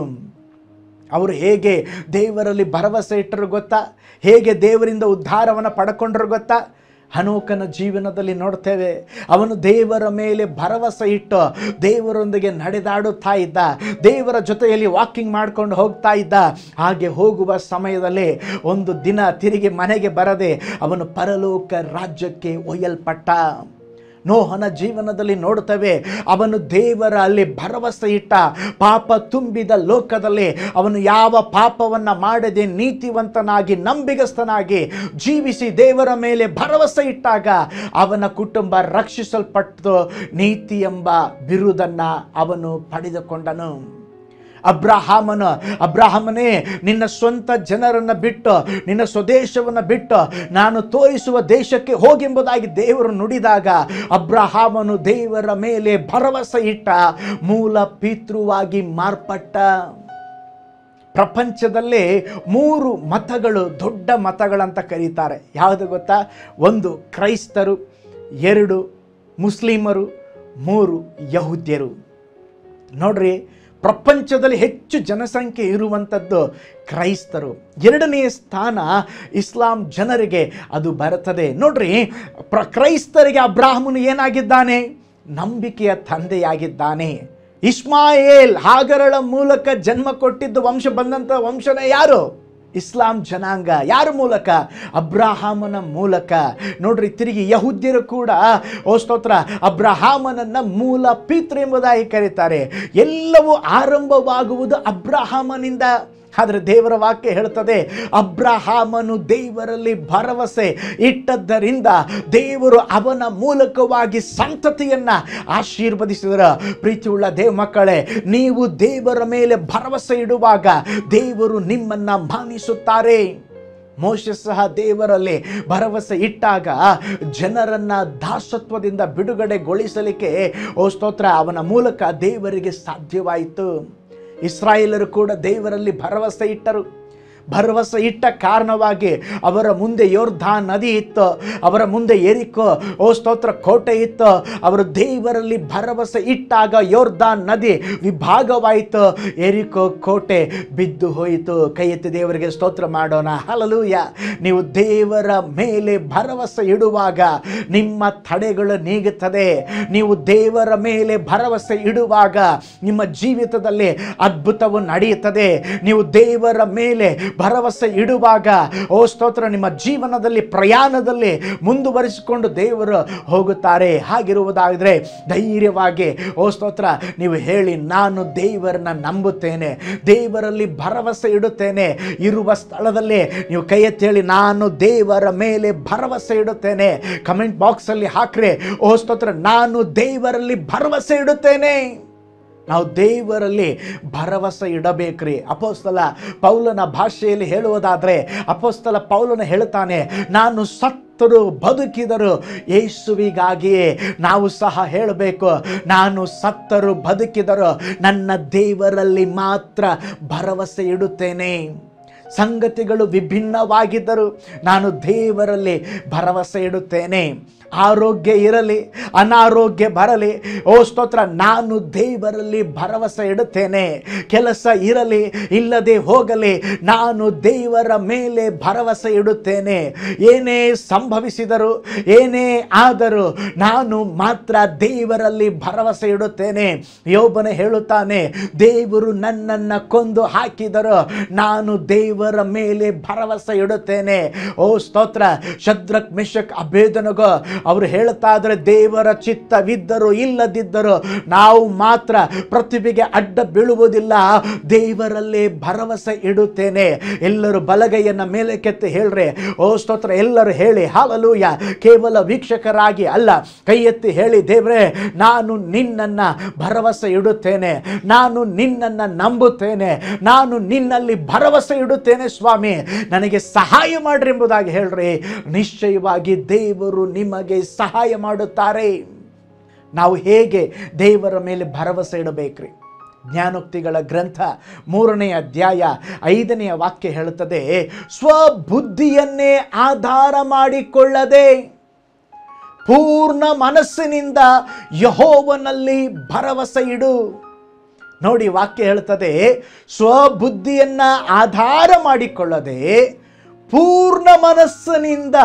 Speaker 1: ಅವರು ಹೇಗೆ ದೇವರಲ್ಲಿ ಭರವಸೆ ಇಟ್ಟರು ಗೊತ್ತಾ? ಹೇಗೆ ದೇವರಿಂದ ಉದ್ಧಾರವನ್ನು ಪಡ್ಕೊಂಡ್ರು ಗೊತ್ತಾ? ಹನೋಕನ ಜೀವನದಲ್ಲಿ ನೋಡ್ತೇವೆ, ಅವನು ದೇವರ ಮೇಲೆ ಭರವಸೆ ಇಟ್ಟು ದೇವರೊಂದಿಗೆ ನಡೆದಾಡುತ್ತಾ ಇದ್ದ, ದೇವರ ಜೊತೆಯಲ್ಲಿ ವಾಕಿಂಗ್ ಮಾಡ್ಕೊಂಡು ಹೋಗ್ತಾ ಇದ್ದ. ಹಾಗೆ ಹೋಗುವ ಸಮಯದಲ್ಲಿ ಒಂದು ದಿನ ತಿರುಗಿ ಮನೆಗೆ ಬರದೆ ಅವನು ಪರಲೋಕ ರಾಜ್ಯಕ್ಕೆ ಒಯ್ಯಲ್ಪಟ್ಟ. ನೋಹನ ಜೀವನದಲ್ಲಿ ನೋಡುತ್ತೇವೆ, ಅವನು ದೇವರ ಅಲ್ಲಿ ಭರವಸೆ ಇಟ್ಟ. ಪಾಪ ತುಂಬಿದ ಲೋಕದಲ್ಲಿ ಅವನು ಯಾವ ಪಾಪವನ್ನು ಮಾಡದೆ ನೀತಿವಂತನಾಗಿ ನಂಬಿಗಸ್ತನಾಗಿ ಜೀವಿಸಿ ದೇವರ ಮೇಲೆ ಭರವಸೆ ಇಟ್ಟಾಗ ಅವನ ಕುಟುಂಬ ರಕ್ಷಿಸಲ್ಪಟ್ಟು ನೀತಿ ಎಂಬ ಬಿರುದನ್ನು ಅವನು ಪಡೆದುಕೊಂಡನು. ಅಬ್ರಹಾಮನೇ, ನಿನ್ನ ಸ್ವಂತ ಜನರನ್ನು ಬಿಟ್ಟು, ನಿನ್ನ ಸ್ವದೇಶವನ್ನು ಬಿಟ್ಟು ನಾನು ತೋರಿಸುವ ದೇಶಕ್ಕೆ ಹೋಗೆಂಬುದಾಗಿ ದೇವರು ನುಡಿದಾಗ ಅಬ್ರಹಾಮನು ದೇವರ ಮೇಲೆ ಭರವಸೆ ಇಟ್ಟ, ಮೂಲ ಪಿತೃವಾಗಿ ಮಾರ್ಪಟ್ಟ. ಪ್ರಪಂಚದಲ್ಲೇ 3 ಮತಗಳು ದೊಡ್ಡ ಮತಗಳಂತ ಕರೀತಾರೆ. ಯಾವುದು ಗೊತ್ತಾ? 1 ಕ್ರೈಸ್ತರು, 2 ಮುಸ್ಲಿಮರು, 3 ಯಹೂದ್ಯರು. ನೋಡ್ರಿ, ಪ್ರಪಂಚದಲ್ಲಿ ಹೆಚ್ಚು ಜನಸಂಖ್ಯೆ ಇರುವಂಥದ್ದು ಕ್ರೈಸ್ತರು. 2ನೇ ಸ್ಥಾನ ಇಸ್ಲಾಂ ಜನರಿಗೆ ಅದು ಬರುತ್ತದೆ. ನೋಡ್ರಿ, ಕ್ರೈಸ್ತರಿಗೆ ಅಬ್ರಾಹಮನು ಏನಾಗಿದ್ದಾನೆ? ನಂಬಿಕೆಯ ತಂದೆಯಾಗಿದ್ದಾನೆ. ಇಸ್ಮಾಯೇಲ್ ಹಾಗರಳ ಮೂಲಕ ಜನ್ಮ ಕೊಟ್ಟಿದ್ದು ವಂಶ ಬಂದಂಥ ವಂಶನೇ ಯಾರು? ಇಸ್ಲಾಂ ಜನಾಂಗ. ಯಾರ ಮೂಲಕ? ಅಬ್ರಹಾಮನ ಮೂಲಕ. ನೋಡ್ರಿ, ತಿರುಗಿ ಯಹೂದ್ಯರು ಕೂಡ ಸ್ತೋತ್ರ ಅಬ್ರಹಾಮನನ್ನ ಮೂಲ ಪಿತೃ ಎಂಬುದಾಗಿ ಕರೀತಾರೆ. ಎಲ್ಲವೂ ಆರಂಭವಾಗುವುದು ಅಬ್ರಹಾಮನಿಂದ. ಆದರೆ ದೇವರ ವಾಕ್ಯ ಹೇಳ್ತದೆ, ಅಬ್ರಹಾಮನು ದೇವರಲ್ಲಿ ಭರವಸೆ ಇಟ್ಟದ್ದರಿಂದ ದೇವರು ಅವನ ಮೂಲಕವಾಗಿ ಸಂತತಿಯನ್ನು ಆಶೀರ್ವದಿಸಿದರು. ಪ್ರೀತಿಯುಳ್ಳ ದೇವ ಮಕ್ಕಳೇ, ನೀವು ದೇವರ ಮೇಲೆ ಭರವಸೆ ಇಡುವಾಗ ದೇವರು ನಿಮ್ಮನ್ನು ಮಾನಿಸುತ್ತಾರೆ. ಮೋಶೆ ಸಹ ದೇವರಲ್ಲಿ ಭರವಸೆ ಇಟ್ಟಾಗ ಜನರನ್ನ ದಾಸತ್ವದಿಂದ ಬಿಡುಗಡೆಗೊಳಿಸಲಿಕ್ಕೆ ಸ್ತೋತ್ರ ಅವನ ಮೂಲಕ ದೇವರಿಗೆ ಸಾಧ್ಯವಾಯಿತು. ಇಸ್ರಾಯೇಲರು ಕೂಡ ದೇವರಲ್ಲಿ ಭರವಸೆ ಇಟ್ಟರು. ಭರವಸೆ ಇಟ್ಟ ಕಾರಣವಾಗಿ ಅವರ ಮುಂದೆ ಯೋರ್ಧಾನ್ ನದಿ ಇತ್ತು, ಅವರ ಮುಂದೆ ಎರಿಕೋ ಸ್ತೋತ್ರ ಕೋಟೆ ಇತ್ತು. ಅವರು ದೇವರಲ್ಲಿ ಭರವಸೆ ಇಟ್ಟಾಗ ಯೋರ್ಧಾನ್ ನದಿ ವಿಭಾಗವಾಯಿತು, ಎರಿಕೋ ಕೋಟೆ ಬಿದ್ದು ಹೋಯಿತು. ಕೈ ಎತ್ತಿ ದೇವರಿಗೆ ಸ್ತೋತ್ರ ಮಾಡೋಣ. ಹಲ್ಲೆಲೂಯಾ. ನೀವು ದೇವರ ಮೇಲೆ ಭರವಸೆ ಇಡುವಾಗ ನಿಮ್ಮ ತಡೆಗಳು ನೀಗುತ್ತದೆ. ನೀವು ದೇವರ ಮೇಲೆ ಭರವಸೆ ಇಡುವಾಗ ನಿಮ್ಮ ಜೀವಿತದಲ್ಲಿ ಅದ್ಭುತವು ನಡೆಯುತ್ತದೆ. ನೀವು ದೇವರ ಮೇಲೆ ಭರವಸೆ ಇಡುವಾಗ ಸ್ತೋತ್ರ ನಿಮ್ಮ ಜೀವನದಲ್ಲಿ ಪ್ರಯಾಣದಲ್ಲಿ ಮುಂದುವರಿಸಿಕೊಂಡು ದೇವರು ಹೋಗುತ್ತಾರೆ. ಹಾಗಿರುವುದಾದರೆ ಧೈರ್ಯವಾಗಿ ಸ್ತೋತ್ರ ನೀವು ಹೇಳಿ, ನಾನು ದೇವರನ್ನ ನಂಬುತ್ತೇನೆ, ದೇವರಲ್ಲಿ ಭರವಸೆ ಇಡುತ್ತೇನೆ. ಇರುವ ಸ್ಥಳದಲ್ಲಿ ನೀವು ಕೈ ಎತ್ತಿ ಹೇಳಿ, ನಾನು ದೇವರ ಮೇಲೆ ಭರವಸೆ ಇಡುತ್ತೇನೆ. ಕಮೆಂಟ್ ಬಾಕ್ಸ್ ಅಲ್ಲಿ ಹಾಕ್ರಿ, ಸ್ತೋತ್ರ ನಾನು ದೇವರಲ್ಲಿ ಭರವಸೆ ಇಡುತ್ತೇನೆ. ನಾವು ದೇವರಲ್ಲಿ ಭರವಸೆ ಇಡಬೇಕ್ರಿ. ಅಪೊಸ್ತಲ ಪೌಲನ ಭಾಷೆಯಲ್ಲಿ ಹೇಳುವುದಾದರೆ ಅಪೊಸ್ತಲ ಪೌಲನ ಹೇಳ್ತಾನೆ, ನಾನು ಸತ್ತರು ಬದುಕಿದರು ಯೇಸುವಿಗಾಗಿಯೇ. ನಾವು ಸಹ ಹೇಳಬೇಕು, ನಾನು ಸತ್ತರು ಬದುಕಿದರು ನನ್ನ ದೇವರಲ್ಲಿ ಮಾತ್ರ ಭರವಸೆ ಇಡುತ್ತೇನೆ. ಸಂಗತಿಗಳು ವಿಭಿನ್ನವಾಗಿದ್ದರು ನಾನು ದೇವರಲ್ಲಿ ಭರವಸೆ ಇಡುತ್ತೇನೆ. ಆರೋಗ್ಯ ಇರಲಿ, ಅನಾರೋಗ್ಯ ಬರಲಿ, ಸ್ತೋತ್ರ ನಾನು ದೇವರಲ್ಲಿ ಭರವಸೆ ಇಡುತ್ತೇನೆ. ಕೆಲಸ ಇರಲಿ, ಇಲ್ಲದೆ ಹೋಗಲಿ, ನಾನು ದೇವರ ಮೇಲೆ ಭರವಸೆ ಇಡುತ್ತೇನೆ. ಏನೇ ಸಂಭವಿಸಿದರು, ಏನೇ ಆದರೂ ನಾನು ಮಾತ್ರ ದೇವರಲ್ಲಿ ಭರವಸೆ ಇಡುತ್ತೇನೆ. ಯೋಬನು ಹೇಳುತ್ತಾನೆ, ದೇವರು ನನ್ನನ್ನು ಕೊಂದು ಹಾಕಿದರು, ನಾನು ದೇವರ ಮೇಲೆ ಭರವಸೆ ಇಡುತ್ತೇನೆ. ಸ್ತೋತ್ರ. ಶದ್ರಕ್ ಮೆಷಕ್ ಅಬೇದನಗೋ ಅವರು ಹೇಳ್ತಾ ಇದ್ರೆ, ದೇವರ ಚಿತ್ತವಿದ್ದರೂ ಇಲ್ಲದಿದ್ದರೂ ನಾವು ಮಾತ್ರ ಪ್ರತಿಭೆಗೆ ಅಡ್ಡ ಬೀಳುವುದಿಲ್ಲ, ದೇವರಲ್ಲೇ ಭರವಸೆ ಇಡುತ್ತೇನೆ. ಎಲ್ಲರೂ ಬಲಗೈಯನ್ನ ಮೇಲಕ್ಕೆತ್ತಿ ಹೇಳ್ರಿ, ಸ್ತೋತ್ರ. ಎಲ್ಲರೂ ಹೇಳಿ ಹಲ್ಲೆಲೂಯಾ. ಕೇವಲ ವೀಕ್ಷಕರಾಗಿ ಅಲ್ಲ, ಕೈ ಎತ್ತಿ ಹೇಳಿ, ದೇವರೇ ನಾನು ನಿನ್ನನ್ನ ಭರವಸೆ ಇಡುತ್ತೇನೆ, ನಾನು ನಿನ್ನನ್ನ ನಂಬುತ್ತೇನೆ, ನಾನು ನಿನ್ನಲ್ಲಿ ಭರವಸೆ ಇಡುತ್ತೇನೆ ಸ್ವಾಮಿ, ನನಗೆ ಸಹಾಯ ಮಾಡ್ರಿ ಎಂಬುದಾಗಿ ಹೇಳ್ರಿ. ನಿಶ್ಚಯವಾಗಿ ದೇವರು ನಿಮಗೆ ಸಹಾಯ ಮಾಡುತ್ತಾರೆ. ನಾವು ಹೇಗೆ ದೇವರ ಮೇಲೆ ಭರವಸೆ ಇಡಬೇಕ್ರಿ? ಜ್ಞಾನೋಕ್ತಿಗಳ ಗ್ರಂಥ 3ನೇ ಅಧ್ಯಾಯ 5ನೇ ವಾಕ್ಯ ಹೇಳುತ್ತದೆ, ಸ್ವಬುದ್ಧಿಯನ್ನೇ ಆಧಾರ ಮಾಡಿಕೊಳ್ಳದೆ ಪೂರ್ಣ ಮನಸ್ಸಿನಿಂದ ಯೆಹೋವನಲ್ಲಿ ಭರವಸೆ ಇಡು. ನೋಡಿ, ವಾಕ್ಯ ಹೇಳ್ತದೆ, ಸ್ವಬುದ್ಧಿಯನ್ನ ಆಧಾರ ಮಾಡಿಕೊಳ್ಳದೆ ಪೂರ್ಣ ಮನಸ್ಸಿನಿಂದ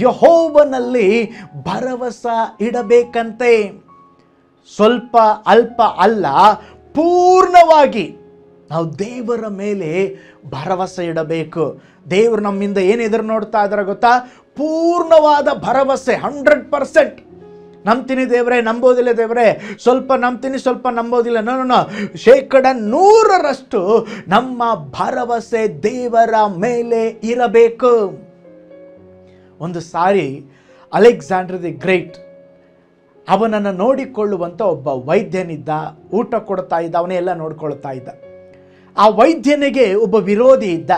Speaker 1: ಯೆಹೋವನಲ್ಲಿ ಭರವಸೆ ಇಡಬೇಕಂತೆ. ಸ್ವಲ್ಪ ಅಲ್ಪ ಅಲ್ಲ, ಪೂರ್ಣವಾಗಿ ನಾವು ದೇವರ ಮೇಲೆ ಭರವಸೆ ಇಡಬೇಕು. ದೇವರು ನಮ್ಮಿಂದ ಏನು ಎದುರು ನೋಡ್ತಾ ಇದ್ದಾರೆ ಗೊತ್ತಾ? ಪೂರ್ಣವಾದ ಭರವಸೆ, 100%. ನಂಬ್ತೀನಿ ದೇವರೇ, ನಂಬೋದಿಲ್ಲ ದೇವರೇ, ಸ್ವಲ್ಪ ನಂಬ್ತೀನಿ ಸ್ವಲ್ಪ ನಂಬೋದಿಲ್ಲ. ನೋ, 100% ನಮ್ಮ ಭರವಸೆ ದೇವರ ಮೇಲೆ ಇರಬೇಕು. ಒಂದು ಸಾರಿ ಅಲೆಕ್ಸಾಂಡರ್ ದಿ ಗ್ರೇಟ್, ಅವನನ್ನು ನೋಡಿಕೊಳ್ಳುವಂಥ ಒಬ್ಬ ವೈದ್ಯನಿದ್ದ, ಊಟ ಕೊಡ್ತಾ ಇದ್ದ, ಅವನೇ ಎಲ್ಲ ನೋಡ್ಕೊಳ್ತಾ ಇದ್ದ. ಆ ವೈದ್ಯನಿಗೆ ಒಬ್ಬ ವಿರೋಧಿ ಇದ್ದ.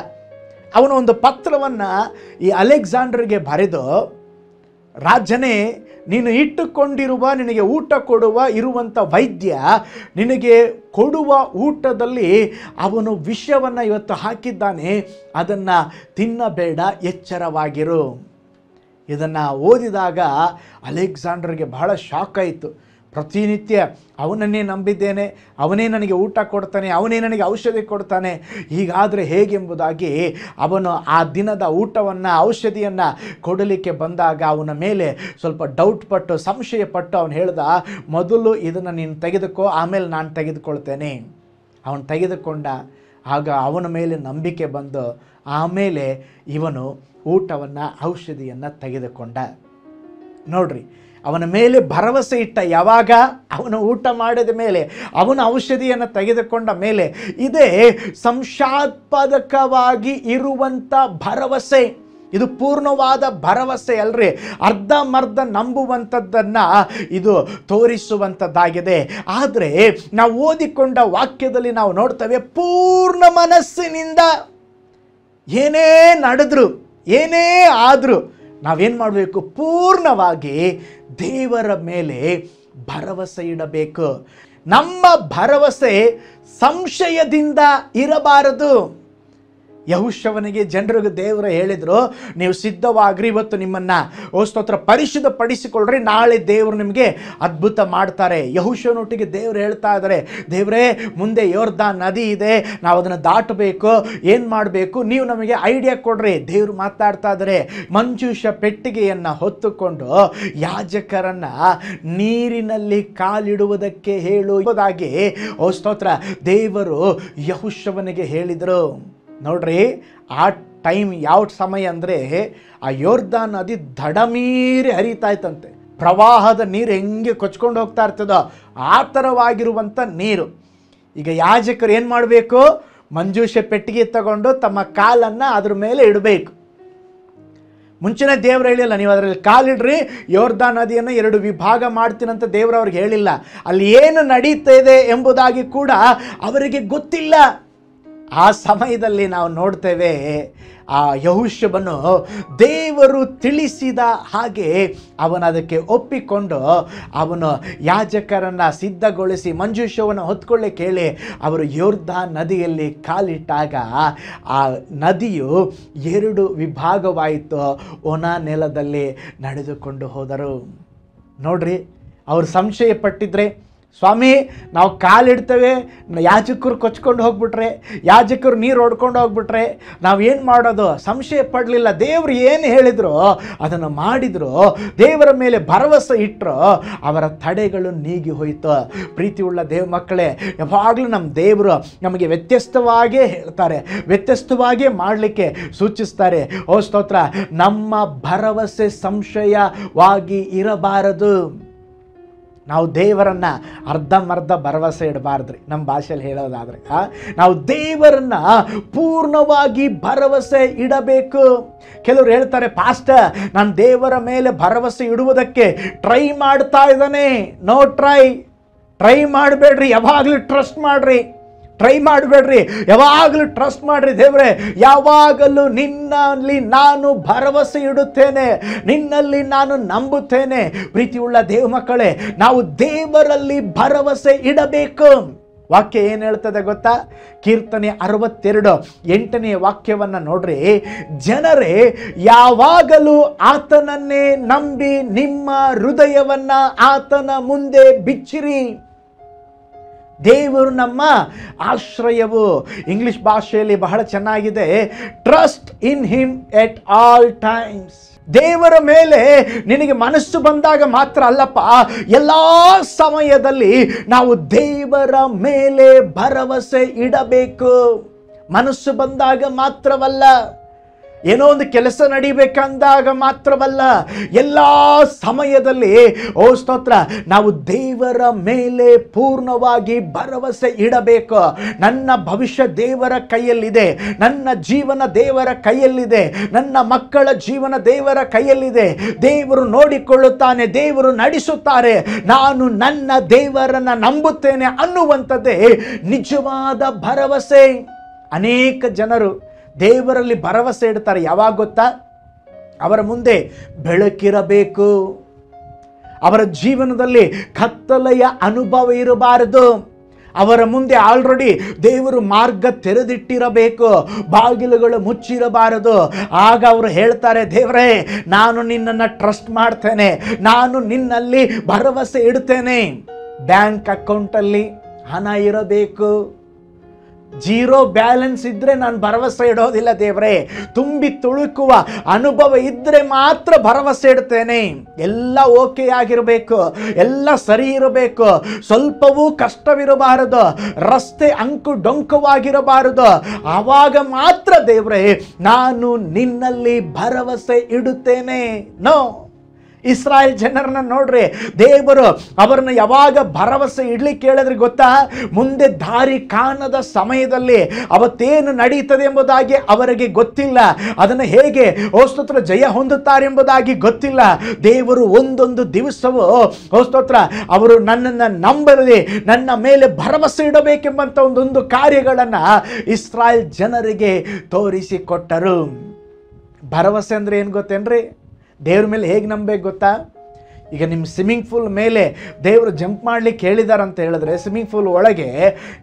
Speaker 1: ಅವನು ಒಂದು ಪತ್ರವನ್ನು ಈ ಅಲೆಕ್ಸಾಂಡರ್ಗೆ ಬರೆದು, ರಾಜನೇ, ನೀನು ಇಟ್ಟುಕೊಂಡಿರುವ ನಿನಗೆ ಊಟ ಕೊಡುವ ಇರುವಂಥ ವೈದ್ಯ ನಿನಗೆ ಕೊಡುವ ಊಟದಲ್ಲಿ ಅವನು ವಿಷವನ್ನು ಇವತ್ತು ಹಾಕಿದ್ದಾನೆ, ಅದನ್ನು ತಿನ್ನಬೇಡ, ಎಚ್ಚರವಾಗಿರು. ಇದನ್ನು ಓದಿದಾಗ ಅಲೆಕ್ಸಾಂಡರ್ಗೆ ಬಹಳ ಶಾಕ್ ಆಯಿತು. ಪ್ರತಿನಿತ್ಯ ಅವನನ್ನೇ ನಂಬಿದ್ದೇನೆ, ಅವನೇ ನನಗೆ ಊಟ ಕೊಡ್ತಾನೆ, ಅವನೇ ನನಗೆ ಔಷಧಿ ಕೊಡ್ತಾನೆ, ಹೀಗಾದರೆ ಹೇಗೆಂಬುದಾಗಿ ಅವನು ಆ ದಿನದ ಊಟವನ್ನು, ಔಷಧಿಯನ್ನು ಕೊಡಲಿಕ್ಕೆ ಬಂದಾಗ ಅವನ ಮೇಲೆ ಸ್ವಲ್ಪ ಡೌಟ್ ಪಟ್ಟು, ಸಂಶಯ ಪಟ್ಟು ಅವನು ಹೇಳ್ದ, ಮೊದಲು ಇದನ್ನು ನೀನು ತೆಗೆದುಕೋ, ಆಮೇಲೆ ನಾನು ತೆಗೆದುಕೊಳ್ತೇನೆ. ಅವನು ತೆಗೆದುಕೊಂಡ. ಆಗ ಅವನ ಮೇಲೆ ನಂಬಿಕೆ ಬಂದು ಆಮೇಲೆ ಇವನು ಊಟವನ್ನು, ಔಷಧಿಯನ್ನು ತೆಗೆದುಕೊಂಡ. ನೋಡ್ರಿ, ಅವನ ಮೇಲೆ ಭರವಸೆ ಇಟ್ಟ. ಯಾವಾಗ? ಅವನು ಊಟ ಮಾಡಿದ ಮೇಲೆ, ಅವನ ಔಷಧಿಯನ್ನು ತೆಗೆದುಕೊಂಡ ಮೇಲೆ. ಇದೇ ಸಂಶಯಾಸ್ಪದಕವಾಗಿ ಇರುವಂಥ ಭರವಸೆ. ಇದು ಪೂರ್ಣವಾದ ಭರವಸೆ ಅಲ್ರಿ, ಅರ್ಧಮರ್ಧ ನಂಬುವಂಥದ್ದನ್ನು ಇದು ತೋರಿಸುವಂಥದ್ದಾಗಿದೆ. ಆದರೆ ನಾವು ಓದಿಕೊಂಡ ವಾಕ್ಯದಲ್ಲಿ ನಾವು ನೋಡ್ತೇವೆ, ಪೂರ್ಣ ಮನಸ್ಸಿನಿಂದ ಏನೇ ನಡೆದ್ರು, ಏನೇ ಆದರೂ ನಾವೇನು ಮಾಡಬೇಕು? ಪೂರ್ಣವಾಗಿ ದೇವರ ಮೇಲೆ ಭರವಸೆ ಇಡಬೇಕು. ನಮ್ಮ ಭರವಸೆ ಸಂಶಯದಿಂದ ಇರಬಾರದು. ಯೆಹೋಶುವನಿಗೆ ಜನರಿಗೆ ದೇವರು ಹೇಳಿದರು, ನೀವು ಸಿದ್ಧವಾಗ್ರಿ, ಇವತ್ತು ನಿಮ್ಮನ್ನು ಸ್ತೋತ್ರ ಪರಿಶುದ್ಧಪಡಿಸಿಕೊಳ್ಳ್ರಿ, ನಾಳೆ ದೇವರು ನಿಮಗೆ ಅದ್ಭುತ ಮಾಡ್ತಾರೆ. ಯೆಹೋಶುವನೊಟ್ಟಿಗೆ ದೇವರು ಹೇಳ್ತಾ ಇದ್ದಾರೆ, ದೇವರೇ, ಮುಂದೆ ಯೋರ್ದಾನ್ ನದಿ ಇದೆ, ನಾವು ಅದನ್ನು ದಾಟಬೇಕು, ಏನು ಮಾಡಬೇಕು, ನೀವು ನಮಗೆ ಐಡಿಯಾ ಕೊಡ್ರಿ. ದೇವರು ಮಾತಾಡ್ತಾ ಇದ್ದಾರೆ, ಮಂಜೂಷ ಪೆಟ್ಟಿಗೆಯನ್ನು ಹೊತ್ತುಕೊಂಡು ಯಾಜಕರನ್ನು ನೀರಿನಲ್ಲಿ ಕಾಲಿಡುವುದಕ್ಕೆ ಹೇಳುವುದಾಗಿ ಸ್ತೋತ್ರ ದೇವರು ಯೆಹೋಶುವನಿಗೆ ಹೇಳಿದರು. ನೋಡ್ರಿ, ಆ ಟೈಮ್ ಯಾವ ಸಮಯ ಅಂದರೆ ಆ ಯೋರ್ದಾನ್ ನದಿ ದಡಮೀರಿ ಹರಿತಾ ಇತ್ತಂತೆ. ಪ್ರವಾಹದ ನೀರು ಹೆಂಗೆ ಕೊಚ್ಕೊಂಡು ಹೋಗ್ತಾ ಇರ್ತದೋ ಆ ಥರವಾಗಿರುವಂಥ ನೀರು. ಈಗ ಯಾಜಕರು ಏನು ಮಾಡಬೇಕು? ಮಂಜೂಷ ಪೆಟ್ಟಿಗೆ ತಗೊಂಡು ತಮ್ಮ ಕಾಲನ್ನು ಅದ್ರ ಮೇಲೆ ಇಡಬೇಕು. ಮುಂಚೆನೇ ದೇವರು ಹೇಳಿಲ್ಲ, ನೀವು ಅದರಲ್ಲಿ ಕಾಲಿಡ್ರಿ, ಯೋರ್ದಾನ್ ನದಿಯನ್ನು 2 ವಿಭಾಗ ಮಾಡ್ತೀನಂತ ದೇವರು ಅವ್ರಿಗೆ ಹೇಳಿಲ್ಲ. ಅಲ್ಲಿ ಏನು ನಡೀತಾ ಇದೆ ಎಂಬುದಾಗಿ ಕೂಡ ಅವರಿಗೆ ಗೊತ್ತಿಲ್ಲ. ಆ ಸಮಯದಲ್ಲಿ ನಾವು ನೋಡ್ತೇವೆ, ಆ ಯೆಹೋಶುವನು ದೇವರು ತಿಳಿಸಿದ ಹಾಗೆ ಅವನದಕ್ಕೆ ಒಪ್ಪಿಕೊಂಡು ಅವನು ಯಾಜಕರನ್ನು ಸಿದ್ಧಗೊಳಿಸಿ ಮಂಜೂಷವನ್ನು ಹೊತ್ಕೊಳ್ಳಿಕ್ಕೆ ಹೇಳಿ ಅವರು ಯೋರ್ದಾನ್ ನದಿಯಲ್ಲಿ ಕಾಲಿಟ್ಟಾಗ ಆ ನದಿಯು 2 ವಿಭಾಗವಾಯಿತು. ಒಣ ನೆಲದಲ್ಲಿ ನಡೆದುಕೊಂಡು ಹೋದರು. ನೋಡ್ರಿ, ಅವರು ಸಂಶಯ ಪಟ್ಟಿದ್ರೆ, ಸ್ವಾಮಿ ನಾವು ಕಾಲಿಡ್ತೇವೆ, ಯಾಜಕರು ಕೊಚ್ಕೊಂಡು ಹೋಗ್ಬಿಟ್ರೆ, ಯಾಜಕರು ನೀರು ಹೊಡ್ಕೊಂಡು ಹೋಗ್ಬಿಟ್ರೆ ನಾವೇನು ಮಾಡೋದು? ಸಂಶಯ ಪಡಲಿಲ್ಲ. ದೇವರು ಏನು ಹೇಳಿದ್ರು ಅದನ್ನು ಮಾಡಿದ್ರು. ದೇವರ ಮೇಲೆ ಭರವಸೆ ಇಟ್ಟರು, ಅವರ ತಡೆಗಳು ನೀಗಿ ಹೋಯಿತು. ಪ್ರೀತಿ ಉಳ್ಳ ದೇವ ಮಕ್ಕಳೇ, ಯಾವಾಗಲೂ ನಮ್ಮ ದೇವರು ನಮಗೆ ವ್ಯತ್ಯಸ್ತವಾಗೇ ಹೇಳ್ತಾರೆ, ವ್ಯತ್ಯಸ್ತವಾಗೇ ಮಾಡಲಿಕ್ಕೆ ಸೂಚಿಸ್ತಾರೆ. ಓ ಸ್ತೋತ್ರ, ನಮ್ಮ ಭರವಸೆ ಸಂಶಯವಾಗಿ ಇರಬಾರದು. ನಾವು ದೇವರನ್ನು ಅರ್ಧಮರ್ಧ ಭರವಸೆ ಇಡಬಾರ್ದ್ರಿ. ನಮ್ಮ ಭಾಷೆಯಲ್ಲಿ ಹೇಳೋದಾದರೆ ನಾವು ದೇವರನ್ನು ಪೂರ್ಣವಾಗಿ ಭರವಸೆ ಇಡಬೇಕು. ಕೆಲವರು ಹೇಳ್ತಾರೆ, ಪಾಸ್ಟರ್ ನಾನು ದೇವರ ಮೇಲೆ ಭರವಸೆ ಇಡುವುದಕ್ಕೆ ಟ್ರೈ ಮಾಡ್ತಾ ಇದ್ದಾನೆ. ನೋ, ಟ್ರೈ ಮಾಡಬೇಡ್ರಿ, ಯಾವಾಗಲೂ ಟ್ರಸ್ಟ್ ಮಾಡಿರಿ. ಟ್ರೈ ಮಾಡಬೇಡ್ರಿ, ಯಾವಾಗಲೂ ಟ್ರಸ್ಟ್ ಮಾಡಿರಿ. ದೇವರೇ, ಯಾವಾಗಲೂ ನಿನ್ನಲ್ಲಿ ನಾನು ಭರವಸೆ ಇಡುತ್ತೇನೆ, ನಿನ್ನಲ್ಲಿ ನಾನು ನಂಬುತ್ತೇನೆ. ಪ್ರೀತಿ ಉಳ್ಳ ದೇವ ಮಕ್ಕಳೇ, ನಾವು ದೇವರಲ್ಲಿ ಭರವಸೆ ಇಡಬೇಕು. ವಾಕ್ಯ ಏನು ಹೇಳ್ತದೆ ಗೊತ್ತಾ? ಕೀರ್ತನೆ 62 8ನೇ ವಾಕ್ಯವನ್ನು ನೋಡ್ರಿ. ಜನರೇ, ಯಾವಾಗಲೂ ಆತನನ್ನೇ ನಂಬಿ ನಿಮ್ಮ ಹೃದಯವನ್ನ ಆತನ ಮುಂದೆ ಬಿಚ್ಚಿರಿ. ದೇವರು ನಮ್ಮ ಆಶ್ರಯವು. ಇಂಗ್ಲಿಷ್ ಭಾಷೆಯಲ್ಲಿ ಬಹಳ ಚೆನ್ನಾಗಿದೆ, trust in him at all times. ದೇವರ ಮೇಲೆ ನಿನಗೆ ಮನಸ್ಸು ಬಂದಾಗ ಮಾತ್ರ ಅಲ್ಲಪ್ಪ, ಎಲ್ಲ ಸಮಯದಲ್ಲಿ ನಾವು ದೇವರ ಮೇಲೆ ಭರವಸೆ ಇಡಬೇಕು. ಮನಸ್ಸು ಬಂದಾಗ ಮಾತ್ರವಲ್ಲ, ಏನೋ ಒಂದು ಕೆಲಸ ನಡಿಬೇಕಂದಾಗ ಮಾತ್ರವಲ್ಲ, ಎಲ್ಲ ಸಮಯದಲ್ಲಿ ಓ ಸ್ತೋತ್ರ, ನಾವು ದೇವರ ಮೇಲೆ ಪೂರ್ಣವಾಗಿ ಭರವಸೆ ಇಡಬೇಕು. ನನ್ನ ಭವಿಷ್ಯ ದೇವರ ಕೈಯಲ್ಲಿದೆ, ನನ್ನ ಜೀವನ ದೇವರ ಕೈಯಲ್ಲಿದೆ, ನನ್ನ ಮಕ್ಕಳ ಜೀವನ ದೇವರ ಕೈಯಲ್ಲಿದೆ. ದೇವರು ನೋಡಿಕೊಳ್ಳುತ್ತಾನೆ, ದೇವರು ನಡೆಸುತ್ತಾರೆ, ನಾನು ನನ್ನ ದೇವರನ್ನ ನಂಬುತ್ತೇನೆ ಅನ್ನುವಂಥದ್ದೇ ನಿಜವಾದ ಭರವಸೆ. ಅನೇಕ ಜನರು ದೇವರಲ್ಲಿ ಭರವಸೆ ಇಡ್ತಾರೆ. ಯಾವಾಗ ಗೊತ್ತಾ? ಅವರ ಮುಂದೆ ಬೆಳಕಿರಬೇಕು, ಅವರ ಜೀವನದಲ್ಲಿ ಕತ್ತಲೆಯ ಅನುಭವ ಇರಬಾರದು. ಅವರ ಮುಂದೆ ಆಲ್ರೆಡಿ ದೇವರು ಮಾರ್ಗ ತೆರೆದಿಟ್ಟಿರಬೇಕು, ಬಾಗಿಲುಗಳು ಮುಚ್ಚಿರಬಾರದು. ಆಗ ಅವರು ಹೇಳ್ತಾರೆ, ದೇವರೇ, ನಾನು ನಿನ್ನನ್ನು ಟ್ರಸ್ಟ್ ಮಾಡ್ತೇನೆ, ನಾನು ನಿನ್ನಲ್ಲಿ ಭರವಸೆ ಇಡ್ತೇನೆ. ಬ್ಯಾಂಕ್ ಅಕೌಂಟಲ್ಲಿ ಹಣ ಇರಬೇಕು. ಜೀರೋ ಬ್ಯಾಲೆನ್ಸ್ ಇದ್ದರೆ ನಾನು ಭರವಸೆ ಇಡೋದಿಲ್ಲ ದೇವರೇ. ತುಂಬಿ ತುಳುಕುವ ಅನುಭವ ಇದ್ದರೆ ಮಾತ್ರ ಭರವಸೆ ಇಡ್ತೇನೆ. ಎಲ್ಲ ಓಕೆ ಆಗಿರಬೇಕು, ಎಲ್ಲ ಸರಿ ಇರಬೇಕು, ಸ್ವಲ್ಪವೂ ಕಷ್ಟವಿರಬಾರದು, ರಸ್ತೆ ಅಂಕು ಡೊಂಕವಾಗಿರಬಾರದು. ಆವಾಗ ಮಾತ್ರ ದೇವರೇ ನಾನು ನಿನ್ನಲ್ಲಿ ಭರವಸೆ ಇಡುತ್ತೇನೆ. ನೋ, ಇಸ್ರಾಯೇಲ್ ಜನರನ್ನ ನೋಡ್ರಿ, ದೇವರು ಅವರನ್ನು ಯಾವಾಗ ಭರವಸೆ ಇಡ್ಲಿಕ್ಕೆ ಹೇಳಿದ್ರೆ ಗೊತ್ತಾ? ಮುಂದೆ ದಾರಿ ಕಾಣದ ಸಮಯದಲ್ಲಿ ಅವತ್ತೇನು ನಡೀತದೆ ಎಂಬುದಾಗಿ ಅವರಿಗೆ ಗೊತ್ತಿಲ್ಲ, ಅದನ್ನು ಹೇಗೆ ಸ್ತೋತ್ರ ಜಯ ಹೊಂದುತ್ತಾರೆ ಎಂಬುದಾಗಿ ಗೊತ್ತಿಲ್ಲ. ದೇವರು ಒಂದೊಂದು ದಿವಸವೂ ಸ್ತೋತ್ರ ಅವರು ನನ್ನನ್ನು ನಂಬಲಿ, ನನ್ನ ಮೇಲೆ ಭರವಸೆ ಇಡಬೇಕೆಂಬಂತ ಒಂದೊಂದು ಕಾರ್ಯಗಳನ್ನು ಇಸ್ರಾಯೇಲ್ ಜನರಿಗೆ ತೋರಿಸಿಕೊಟ್ಟರು. ಭರವಸೆ ಅಂದ್ರೆ ಏನು ಗೊತ್ತೇನ್ರಿ? ದೇವ್ರ ಮೇಲೆ ಹೇಗೆ ನಂಬಬೇಕು ಗೊತ್ತಾ? ಈಗ ನಿಮ್ಮ ಸ್ವಿಮ್ಮಿಂಗ್ ಪೂಲ್ ಮೇಲೆ ದೇವರು ಜಂಪ್ ಮಾಡಲಿಕ್ಕೆ ಹೇಳಿದಾರಂತ ಹೇಳಿದ್ರೆ, ಸ್ವಿಮ್ಮಿಂಗ್ ಪೂಲ್ ಒಳಗೆ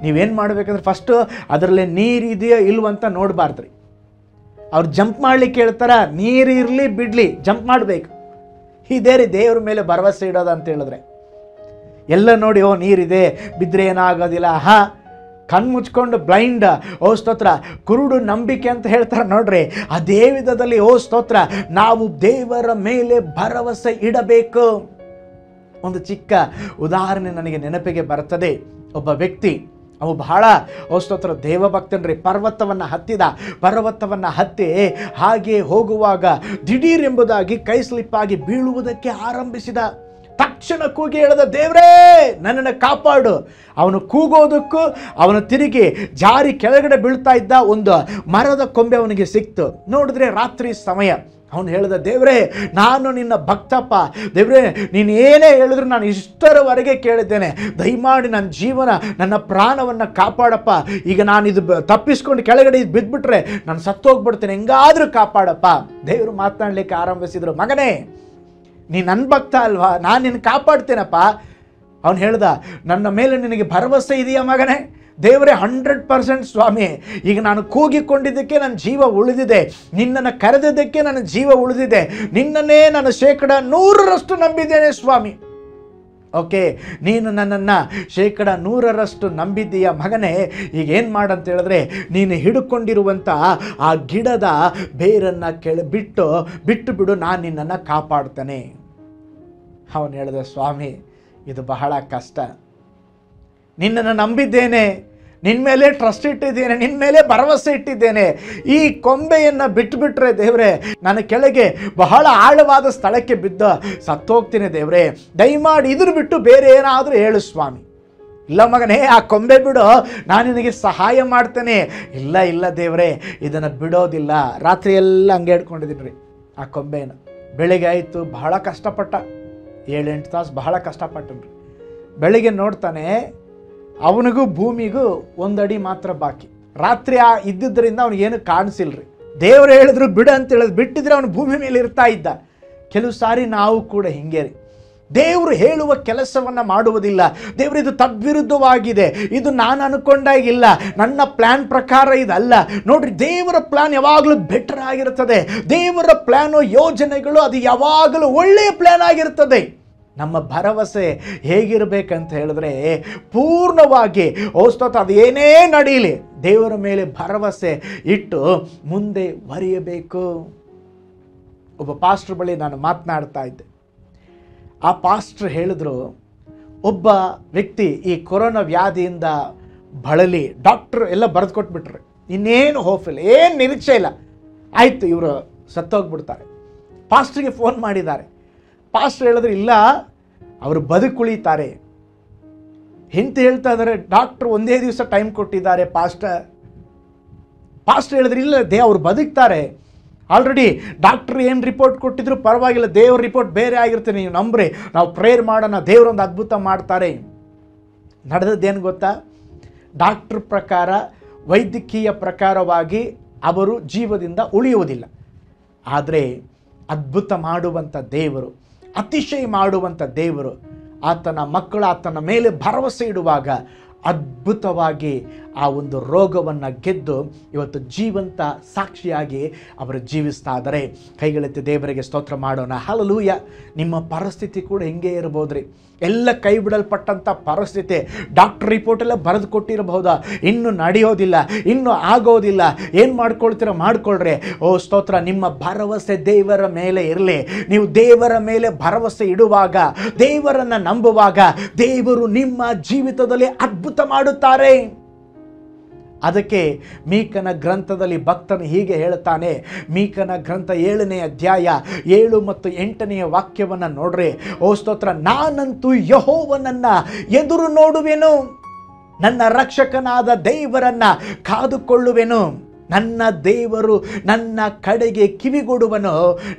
Speaker 1: ನೀವೇನು ಮಾಡಬೇಕಂದ್ರೆ ಫಸ್ಟು ಅದರಲ್ಲಿ ನೀರು ಇದೆಯೋ ಇಲ್ವಂತ ನೋಡಬಾರ್ದ್ರಿ. ಅವ್ರು ಜಂಪ್ ಮಾಡಲಿಕ್ಕೆ ಹೇಳ್ತಾರ, ನೀರು ಇರಲಿ ಬಿಡಲಿ ಜಂಪ್ ಮಾಡಬೇಕು. ಇದೇ ರೀ ದೇವ್ರ ಮೇಲೆ ಭರವಸೆ ಇಡೋದು ಅಂತ ಹೇಳಿದ್ರೆ. ಎಲ್ಲ ನೋಡಿ, ಓ ನೀರಿದೆ, ಬಿದ್ದರೆ ಏನಾಗೋದಿಲ್ಲ, ಕಣ್ಣು ಮುಚ್ಕೊಂಡು ಬ್ಲೈಂಡ್, ಓ ಸ್ತೋತ್ರ ಕುರುಡು ನಂಬಿಕೆ ಅಂತ ಹೇಳ್ತಾರೆ ನೋಡ್ರಿ. ಅದೇ ವಿಧದಲ್ಲಿ ಓ ಸ್ತೋತ್ರ ನಾವು ದೇವರ ಮೇಲೆ ಭರವಸೆ ಇಡಬೇಕು. ಒಂದು ಚಿಕ್ಕ ಉದಾಹರಣೆ ನನಗೆ ನೆನಪಿಗೆ ಬರ್ತದೆ. ಒಬ್ಬ ವ್ಯಕ್ತಿ, ಅವು ಬಹಳ ಓ ಸ್ತೋತ್ರ ದೇವಭಕ್ತನ್ರಿ, ಪರ್ವತವನ್ನು ಹತ್ತಿ ಹಾಗೆ ಹೋಗುವಾಗ ದಿಢೀರ್ ಎಂಬುದಾಗಿ ಕೈ ಸ್ಲಿಪ್ಪಾಗಿ ಬೀಳುವುದಕ್ಕೆ ಆರಂಭಿಸಿದ. ತಕ್ಷಣ ಕೂಗಿ ಹೇಳಿದ, ದೇವರೇ ನನ್ನನ್ನು ಕಾಪಾಡು. ಅವನು ಕೂಗೋದಕ್ಕೂ ಅವನು ತಿರುಗಿ ಜಾರಿ ಕೆಳಗಡೆ ಬೀಳ್ತಾ ಇದ್ದ ಒಂದು ಮರದ ಕೊಂಬೆ ಅವನಿಗೆ ಸಿಕ್ತು. ನೋಡಿದ್ರೆ ರಾತ್ರಿ ಸಮಯ. ಅವನು ಹೇಳಿದ, ದೇವರೇ ನಾನು ನಿನ್ನ ಭಕ್ತಪ್ಪ, ದೇವರೇ ನೀನು ಏನೇ ಹೇಳಿದ್ರು ನಾನು ಇಷ್ಟರವರೆಗೆ ಕೇಳಿದ್ದೇನೆ, ದಯಮಾಡಿ ನನ್ನ ಜೀವನ ನನ್ನ ಪ್ರಾಣವನ್ನು ಕಾಪಾಡಪ್ಪ. ಈಗ ನಾನು ಇದು ತಪ್ಪಿಸ್ಕೊಂಡು ಕೆಳಗಡೆ ಬಿದ್ದುಬಿಟ್ರೆ ನಾನು ಸತ್ತೋಗ್ಬಿಡ್ತೇನೆ, ಹೆಂಗಾದರೂ ಕಾಪಾಡಪ್ಪ. ದೇವರು ಮಾತನಾಡಲಿಕ್ಕೆ ಆರಂಭಿಸಿದರು, ಮಗನೇ ನೀ ನನ್ನ ಭಕ್ತ ಅಲ್ವಾ, ನಾನು ನಿನ್ನ ಕಾಪಾಡ್ತೇನಪ್ಪ. ಅವನು ಹೇಳ್ದ, ನನ್ನ ಮೇಲೆ ನಿನಗೆ ಭರವಸೆ ಇದೆಯಾ ಮಗನೇ? ದೇವರೇ 100% ಸ್ವಾಮಿ, ಈಗ ನಾನು ಕೂಗಿಕೊಂಡಿದ್ದಕ್ಕೆ ನನ್ನ ಜೀವ ಉಳಿದಿದೆ, ನಿನ್ನನ್ನು ಕರೆದಿದ್ದಕ್ಕೆ ನನ್ನ ಜೀವ ಉಳಿದಿದೆ, ನಿನ್ನನ್ನೇ ನಾನು 100% ನಂಬಿದ್ದೇನೆ ಸ್ವಾಮಿ. ಓಕೆ, ನೀನು ನನ್ನನ್ನು 100% ನಂಬಿದ್ದೀಯ ಮಗನೇ. ಈಗ ಏನು ಮಾಡಂತ ಹೇಳಿದ್ರೆ, ನೀನು ಹಿಡ್ಕೊಂಡಿರುವಂಥ ಆ ಗಿಡದ ಬೇರನ್ನು ಬಿಟ್ಟು ಬಿಡು, ನಾನು ನಿನ್ನನ್ನು ಕಾಪಾಡ್ತೇನೆ. ಅವನು ಹೇಳಿದ, ಸ್ವಾಮಿ ಇದು ಬಹಳ ಕಷ್ಟ, ನಿನ್ನನ್ನು ನಂಬಿದ್ದೇನೆ, ನಿನ್ನ ಮೇಲೆ ಟ್ರಸ್ಟ್ ಇಟ್ಟಿದ್ದೇನೆ, ನಿನ್ನ ಮೇಲೆ ಭರವಸೆ ಇಟ್ಟಿದ್ದೇನೆ. ಈ ಕೊಂಬೆಯನ್ನು ಬಿಟ್ಟುಬಿಟ್ರೆ ದೇವರೇ ನಾನು ಕೆಳಗೆ ಬಹಳ ಆಳವಾದ ಸ್ಥಳಕ್ಕೆ ಬಿದ್ದು ಸತ್ತೋಗ್ತೀನಿ ದೇವರೇ, ದಯಮಾಡಿ ಇದ್ರ ಬಿಟ್ಟು ಬೇರೆ ಏನಾದರೂ ಹೇಳು ಸ್ವಾಮಿ. ಇಲ್ಲ ಮಗನೇ, ಆ ಕೊಂಬೆ ಬಿಡು, ನಾನು ನಿನಗೆ ಸಹಾಯ ಮಾಡ್ತೇನೆ. ಇಲ್ಲ ದೇವರೇ ಇದನ್ನು ಬಿಡೋದಿಲ್ಲ. ರಾತ್ರಿ ಎಲ್ಲ ಹಂಗೆ ಹಿಡ್ಕೊಂಡಿದ್ದೀನಿ ರೀ ಆ ಕೊಂಬೆಯನ್ನು. ಬೆಳಿಗ್ಗೆ ಆಯಿತು, ಬಹಳ ಕಷ್ಟಪಟ್ಟ, 7-8 ತಾಸು ಬಹಳ ಕಷ್ಟಪಟ್ಟನ್ರಿ. ಬೆಳಿಗ್ಗೆ ನೋಡ್ತಾನೆ, ಅವನಿಗೂ ಭೂಮಿಗೂ 1 ಅಡಿ ಮಾತ್ರ ಬಾಕಿ. ರಾತ್ರಿ ಇದ್ದಿದ್ದರಿಂದ ಅವನಿಗೇನು ಕಾಣಿಸಿಲ್ರಿ. ದೇವರು ಹೇಳಿದ್ರು ಬಿಡು ಅಂತ ಹೇಳಿದ್ರು, ಬಿಟ್ಟಿದ್ರೆ ಅವನು ಭೂಮಿ ಮೇಲೆ ಇರ್ತಾ ಇದ್ದ. ಕೆಲವು ಸಾರಿ ನಾವು ಕೂಡ ಹಿಂಗೆ ರೀ, ದೇವರು ಹೇಳುವ ಕೆಲಸವನ್ನು ಮಾಡುವುದಿಲ್ಲ. ದೇವರು ಇದು ತದ್ವಿರುದ್ಧವಾಗಿದೆ, ಇದು ನಾನು ಅನ್ಕೊಂಡಾಗಿಲ್ಲ, ನನ್ನ ಪ್ಲಾನ್ ಪ್ರಕಾರ ಇದಲ್ಲ. ನೋಡ್ರಿ, ದೇವರ ಪ್ಲಾನ್ ಯಾವಾಗಲೂ ಬೆಟರ್ ಆಗಿರ್ತದೆ. ದೇವರ ಪ್ಲಾನು, ಯೋಜನೆಗಳು ಅದು ಯಾವಾಗಲೂ ಒಳ್ಳೆಯ ಪ್ಲಾನ್ ಆಗಿರ್ತದೆ. ನಮ್ಮ ಭರವಸೆ ಹೇಗಿರಬೇಕಂತ ಹೇಳಿದ್ರೆ, ಪೂರ್ಣವಾಗಿ ಸ್ತೋತ್ರ, ಅದು ಏನೇ ನಡೀಲಿ ದೇವರ ಮೇಲೆ ಭರವಸೆ ಇಟ್ಟು ಮುಂದೆ ಬರೆಯಬೇಕು. ಒಬ್ಬ ಪಾಸ್ಟರ್ ಬಳಿ ನಾನು ಮಾತನಾಡ್ತಾ ಇದ್ದೆ. ಆ ಪಾಸ್ಟರ್ ಹೇಳಿದ್ರು, ಒಬ್ಬ ವ್ಯಕ್ತಿ ಈ ಕೊರೋನಾ ವ್ಯಾಧಿಯಿಂದ ಬಳಲಿ ಡಾಕ್ಟ್ರು ಎಲ್ಲ ಬರೆದು ಕೊಟ್ಬಿಟ್ರೆ, ಇನ್ನೇನು ಹೋಪ್ ಇಲ್ಲ, ಏನು ನಿರೀಕ್ಷೆ ಇಲ್ಲ, ಆಯಿತು ಇವರು ಸತ್ತೋಗ್ಬಿಡ್ತಾರೆ. ಪಾಸ್ಟ್ರಿಗೆ ಫೋನ್ ಮಾಡಿದ್ದಾರೆ. ಪಾಸ್ಟರ್ ಹೇಳಿದ್ರು, ಇಲ್ಲ ಅವರು ಬದುಕುಳಿತಾರೆ ಅಂತ ಹೇಳ್ತಾ ಇದ್ದಾರೆ. ಡಾಕ್ಟ್ರು ಒಂದೇ ದಿವಸ ಟೈಮ್ ಕೊಟ್ಟಿದ್ದಾರೆ. ಪಾಸ್ಟರ್ ಹೇಳಿದ್ರು, ಇಲ್ಲ ಅವ್ರು ಬದುಕ್ತಾರೆ, ಆಲ್ರೆಡಿ ಡಾಕ್ಟ್ರ್ ಏನು ರಿಪೋರ್ಟ್ ಕೊಟ್ಟಿದ್ರು ಪರವಾಗಿಲ್ಲ, ದೇವ್ರ ರಿಪೋರ್ಟ್ ಬೇರೆ ಆಗಿರ್ತೀನಿ, ನೀವು ನಂಬ್ರಿ, ನಾವು ಪ್ರೇಯರ್ ಮಾಡೋಣ, ದೇವರೊಂದು ಅದ್ಭುತ ಮಾಡ್ತಾರೆ. ನಡೆದದ್ದೇನು ಗೊತ್ತಾ? ಡಾಕ್ಟ್ರ್ ಪ್ರಕಾರ, ವೈದ್ಯಕೀಯ ಪ್ರಕಾರವಾಗಿ ಅವರು ಜೀವದಿಂದ ಉಳಿಯುವುದಿಲ್ಲ. ಆದರೆ ಅದ್ಭುತ ಮಾಡುವಂಥ ದೇವರು, ಅತಿಶಯ ಮಾಡುವಂಥ ದೇವರು, ಆತನ ಮಕ್ಕಳು ಆತನ ಮೇಲೆ ಭರವಸೆ ಇಡುವಾಗ ಅದ್ಭುತವಾಗಿ ಆ ಒಂದು ರೋಗವನ್ನು ಗೆದ್ದು ಇವತ್ತು ಜೀವಂತ ಸಾಕ್ಷಿಯಾಗಿ ಅವರು ಜೀವಿಸ್ತಾ ಇದ್ದಾರೆ. ಕೈಗಳೆತ್ತಿ ದೇವರಿಗೆ ಸ್ತೋತ್ರ ಮಾಡೋಣ. ಹಲ್ಲೆಲೂಯಾ. ನಿಮ್ಮ ಪರಿಸ್ಥಿತಿ ಕೂಡ ಹಿಂಗೆ ಇರ್ಬೋದ್ರಿ. ಎಲ್ಲ ಕೈ ಬಿಡಲ್ಪಟ್ಟಂಥ ಪರಿಸ್ಥಿತಿ, ಡಾಕ್ಟರ್ ರಿಪೋರ್ಟ್ ಎಲ್ಲ ಬರೆದು ಕೊಟ್ಟಿರಬಹುದಾ, ಇನ್ನು ನಡೆಯೋದಿಲ್ಲ, ಇನ್ನು ಆಗೋದಿಲ್ಲ, ಏನು ಮಾಡ್ಕೊಳ್ತೀರ ಮಾಡ್ಕೊಳ್ರಿ. ಸ್ತೋತ್ರ, ನಿಮ್ಮ ಭರವಸೆ ದೇವರ ಮೇಲೆ ಇರಲಿ. ನೀವು ದೇವರ ಮೇಲೆ ಭರವಸೆ ಇಡುವಾಗ, ದೇವರನ್ನು ನಂಬುವಾಗ, ದೇವರು ನಿಮ್ಮ ಜೀವಿತದಲ್ಲಿ ಅದ್ಭುತ ಮಾಡುತ್ತಾರೆ. ಅದಕ್ಕೆ ಮೀಕನ ಗ್ರಂಥದಲ್ಲಿ ಭಕ್ತನು ಹೀಗೆ ಹೇಳುತ್ತಾನೆ. ಮೀಕನ ಗ್ರಂಥ 7ನೇ ಅಧ್ಯಾಯ 7 ಮತ್ತು 8ನೇ ವಾಕ್ಯವನ್ನು ನೋಡ್ರಿ. ಸ್ತೋತ್ರ, ನಾನಂತೂ ಯೆಹೋವನನ್ನ ಎದುರು ನೋಡುವೆನು, ನನ್ನ ರಕ್ಷಕನಾದ ದೇವರನ್ನ ಕಾದುಕೊಳ್ಳುವೆನು. ನನ್ನ ದೇವರು ನನ್ನ ಕಡೆಗೆ ಕಿವಿಗೊಡುವನು.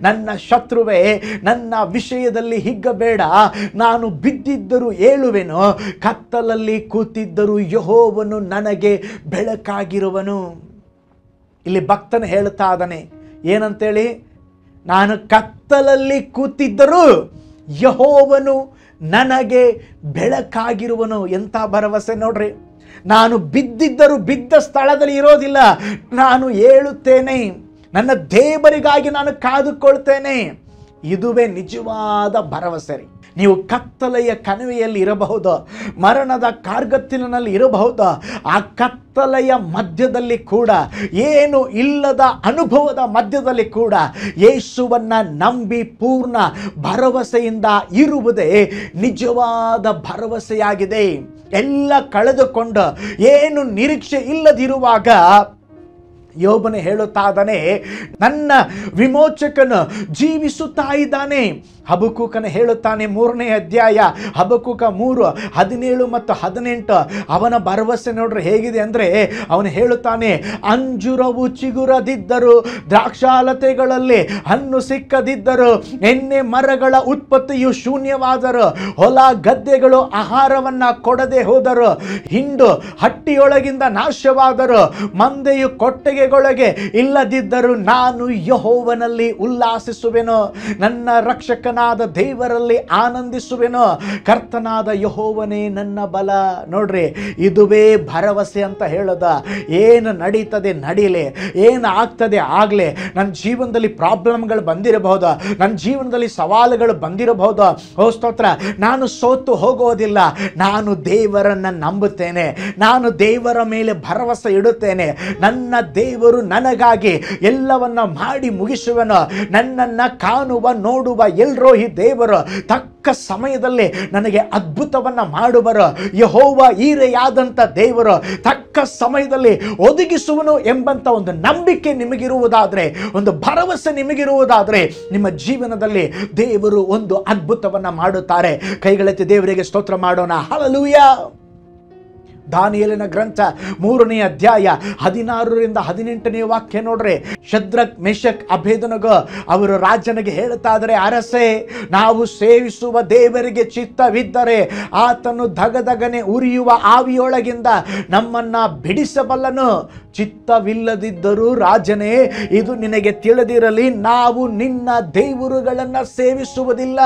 Speaker 1: ನನ್ನ ಶತ್ರುವೇ, ನನ್ನ ವಿಷಯದಲ್ಲಿ ಹಿಗ್ಗಬೇಡ, ನಾನು ಬಿದ್ದಿದ್ದರೂ ಏಳುವೆನು, ಕತ್ತಲಲ್ಲಿ ಕೂತಿದ್ದರೂ ಯೆಹೋವನು ನನಗೆ ಬೆಳಕಾಗಿರುವನು. ಇಲ್ಲಿ ಭಕ್ತನು ಹೇಳ್ತಾ ಇದ್ದಾನೆ ಏನಂತೇಳಿ, ನಾನು ಕತ್ತಲಲ್ಲಿ ಕೂತಿದ್ದರೂ ಯೆಹೋವನು ನನಗೆ ಬೆಳಕಾಗಿರುವನು. ಎಂಥ ಭರವಸೆ ನೋಡ್ರಿ. ನಾನು ಬಿದ್ದಿದ್ದರೂ ಬಿದ್ದ ಸ್ಥಳದಲ್ಲಿ ಇರೋದಿಲ್ಲ, ನಾನು ಏಳುತ್ತೇನೆ, ನನ್ನ ದೇವರಿಗಾಗಿ ನಾನು ಕಾದುಕೊಳ್ತೇನೆ. ಇದುವೇ ನಿಜವಾದ ಭರವಸೆ ರೀ. ನೀವು ಕತ್ತಲೆಯ ಕಣಿವೆಯಲ್ಲಿ ಇರಬಹುದು, ಮರಣದ ಕಾರ್ಗತ್ತಿಲಿನಲ್ಲಿ ಇರಬಹುದು. ಆ ಕತ್ತಲೆಯ ಮಧ್ಯದಲ್ಲಿ ಕೂಡ, ಏನು ಇಲ್ಲದ ಅನುಭವದ ಮಧ್ಯದಲ್ಲಿ ಕೂಡ ಯೇಸುವನ್ನ ನಂಬಿ ಪೂರ್ಣ ಭರವಸೆಯಿಂದ ಇರುವುದೇ ನಿಜವಾದ ಭರವಸೆಯಾಗಿದೆ. ಎಲ್ಲ ಕಳೆದುಕೊಂಡು ಏನು ನಿರೀಕ್ಷೆ ಇಲ್ಲದಿರುವಾಗ ಯೋಬನು ಹೇಳುತ್ತಾ ಇದ್ದಾನೆ, ನನ್ನ ವಿಮೋಚಕನು ಜೀವಿಸುತ್ತಾ ಇದ್ದಾನೆ. ಹಬಕ್ಕೂಕನು ಹೇಳುತ್ತಾನೆ 3ನೇ ಅಧ್ಯಾಯ ಹಬಕ್ಕೂಕ 3:17 ಮತ್ತು 18. ಅವನ ಭರವಸೆ ನೋಡ್ರಿ ಹೇಗಿದೆ ಅಂದರೆ, ಅವನು ಹೇಳುತ್ತಾನೆ, ಅಂಜೂರವು ಚಿಗುರದಿದ್ದರು, ದ್ರಾಕ್ಷಾಲತೆಗಳಲ್ಲಿ ಹಣ್ಣು ಸಿಕ್ಕದಿದ್ದರು, ಎಣ್ಣೆ ಮರಗಳ ಉತ್ಪತ್ತಿಯು ಶೂನ್ಯವಾದರು, ಹೊಲ ಗದ್ದೆಗಳು ಆಹಾರವನ್ನ ಕೊಡದೆ ಹೋದರು, ಹಿಂಡು ಹಟ್ಟಿಯೊಳಗಿಂದ ನಾಶವಾದರು, ಮಂದೆಯು ಕೊಟ್ಟಿಗೆಗೊಳಗೆ ಇಲ್ಲದಿದ್ದರು, ನಾನು ಯೆಹೋವನಲ್ಲಿ ಉಲ್ಲಾಸಿಸುವೆನು, ನನ್ನ ರಕ್ಷಕನಾದ ದೇವರಲ್ಲಿ ಆನಂದಿಸುವೆನು, ಕರ್ತನಾದ ಯೆಹೋವನೇ ನನ್ನ ಬಲ. ನೋಡ್ರಿ, ಇದುವೇ ಭರವಸೆ ಅಂತ ಹೇಳೋದ. ಏನು ನಡೀತದೆ ನಡೀಲಿ, ಏನು ಆಗ್ತದೆ ಆಗಲಿ. ನನ್ನ ಜೀವನದಲ್ಲಿ ಪ್ರಾಬ್ಲಮ್ಗಳು ಬಂದಿರಬಹುದು, ನನ್ನ ಜೀವನದಲ್ಲಿ ಸವಾಲುಗಳು ಬಂದಿರಬಹುದು. ಸ್ತೋತ್ರ, ನಾನು ಸೋತು ಹೋಗೋದಿಲ್ಲ, ನಾನು ದೇವರನ್ನು ನಂಬುತ್ತೇನೆ, ನಾನು ದೇವರ ಮೇಲೆ ಭರವಸೆ ಇಡುತ್ತೇನೆ. ನನ್ನ ದೇವರು ನನಗಾಗಿ ಎಲ್ಲವನ್ನ ಮಾಡಿ ಮುಗಿಸುವನು. ನನ್ನನ್ನ ಕಾಣುವ ನೋಡುವ ಎಲ್ರೋಹಿ ದೇವರು ತಕ್ಕ ಸಮಯದಲ್ಲಿ ನನಗೆ ಅದ್ಭುತವನ್ನ ಮಾಡುವರು. ಯೆಹೋವ ಈರೆಯಾದಂಥ ದೇವರು ತಕ್ಕ ಸಮಯದಲ್ಲಿ ಒದಗಿಸುವನು ಎಂಬಂತ ಒಂದು ನಂಬಿಕೆ ನಿಮಗಿರುವುದಾದ್ರೆ, ಒಂದು ಭರವಸೆ ನಿಮಗಿರುವುದಾದ್ರೆ, ನಿಮ್ಮ ಜೀವನದಲ್ಲಿ ದೇವರು ಒಂದು ಅದ್ಭುತವನ್ನ ಮಾಡುತ್ತಾರೆ. ಕೈಗಳೆತ್ತಿ ದೇವರಿಗೆ ಸ್ತೋತ್ರ ಮಾಡೋಣ. ಹಲ್ಲೆಲೂಯಾ. ದಾನಿಯೇಲನ ಗ್ರಂಥ 3ನೇ ಅಧ್ಯಾಯ 16ರಿಂದ 18ನೇ ವಾಕ್ಯ ನೋಡ್ರಿ. ಶದ್ರಕ್, ಮೆಷಕ್, ಅಬೇದನಗೋ ಅವರು ರಾಜನಿಗೆ ಹೇಳ್ತಾ ಇದ್ದಾರೆ, ಅರಸೇ, ನಾವು ಸೇವಿಸುವ ದೇವರಿಗೆ ಚಿತ್ತವಿದ್ದರೆ ಆತನು ಧಗಧಗನೆ ಉರಿಯುವ ಆವಿಯೊಳಗಿಂದ ನಮ್ಮನ್ನ ಬಿಡಿಸಬಲ್ಲನು. ಚಿತ್ತವಿಲ್ಲದಿದ್ದರೂ ರಾಜನೇ, ಇದು ನಿನಗೆ ತಿಳಿದಿರಲಿ, ನಾವು ನಿನ್ನ ದೇವರುಗಳನ್ನು ಸೇವಿಸುವುದಿಲ್ಲ,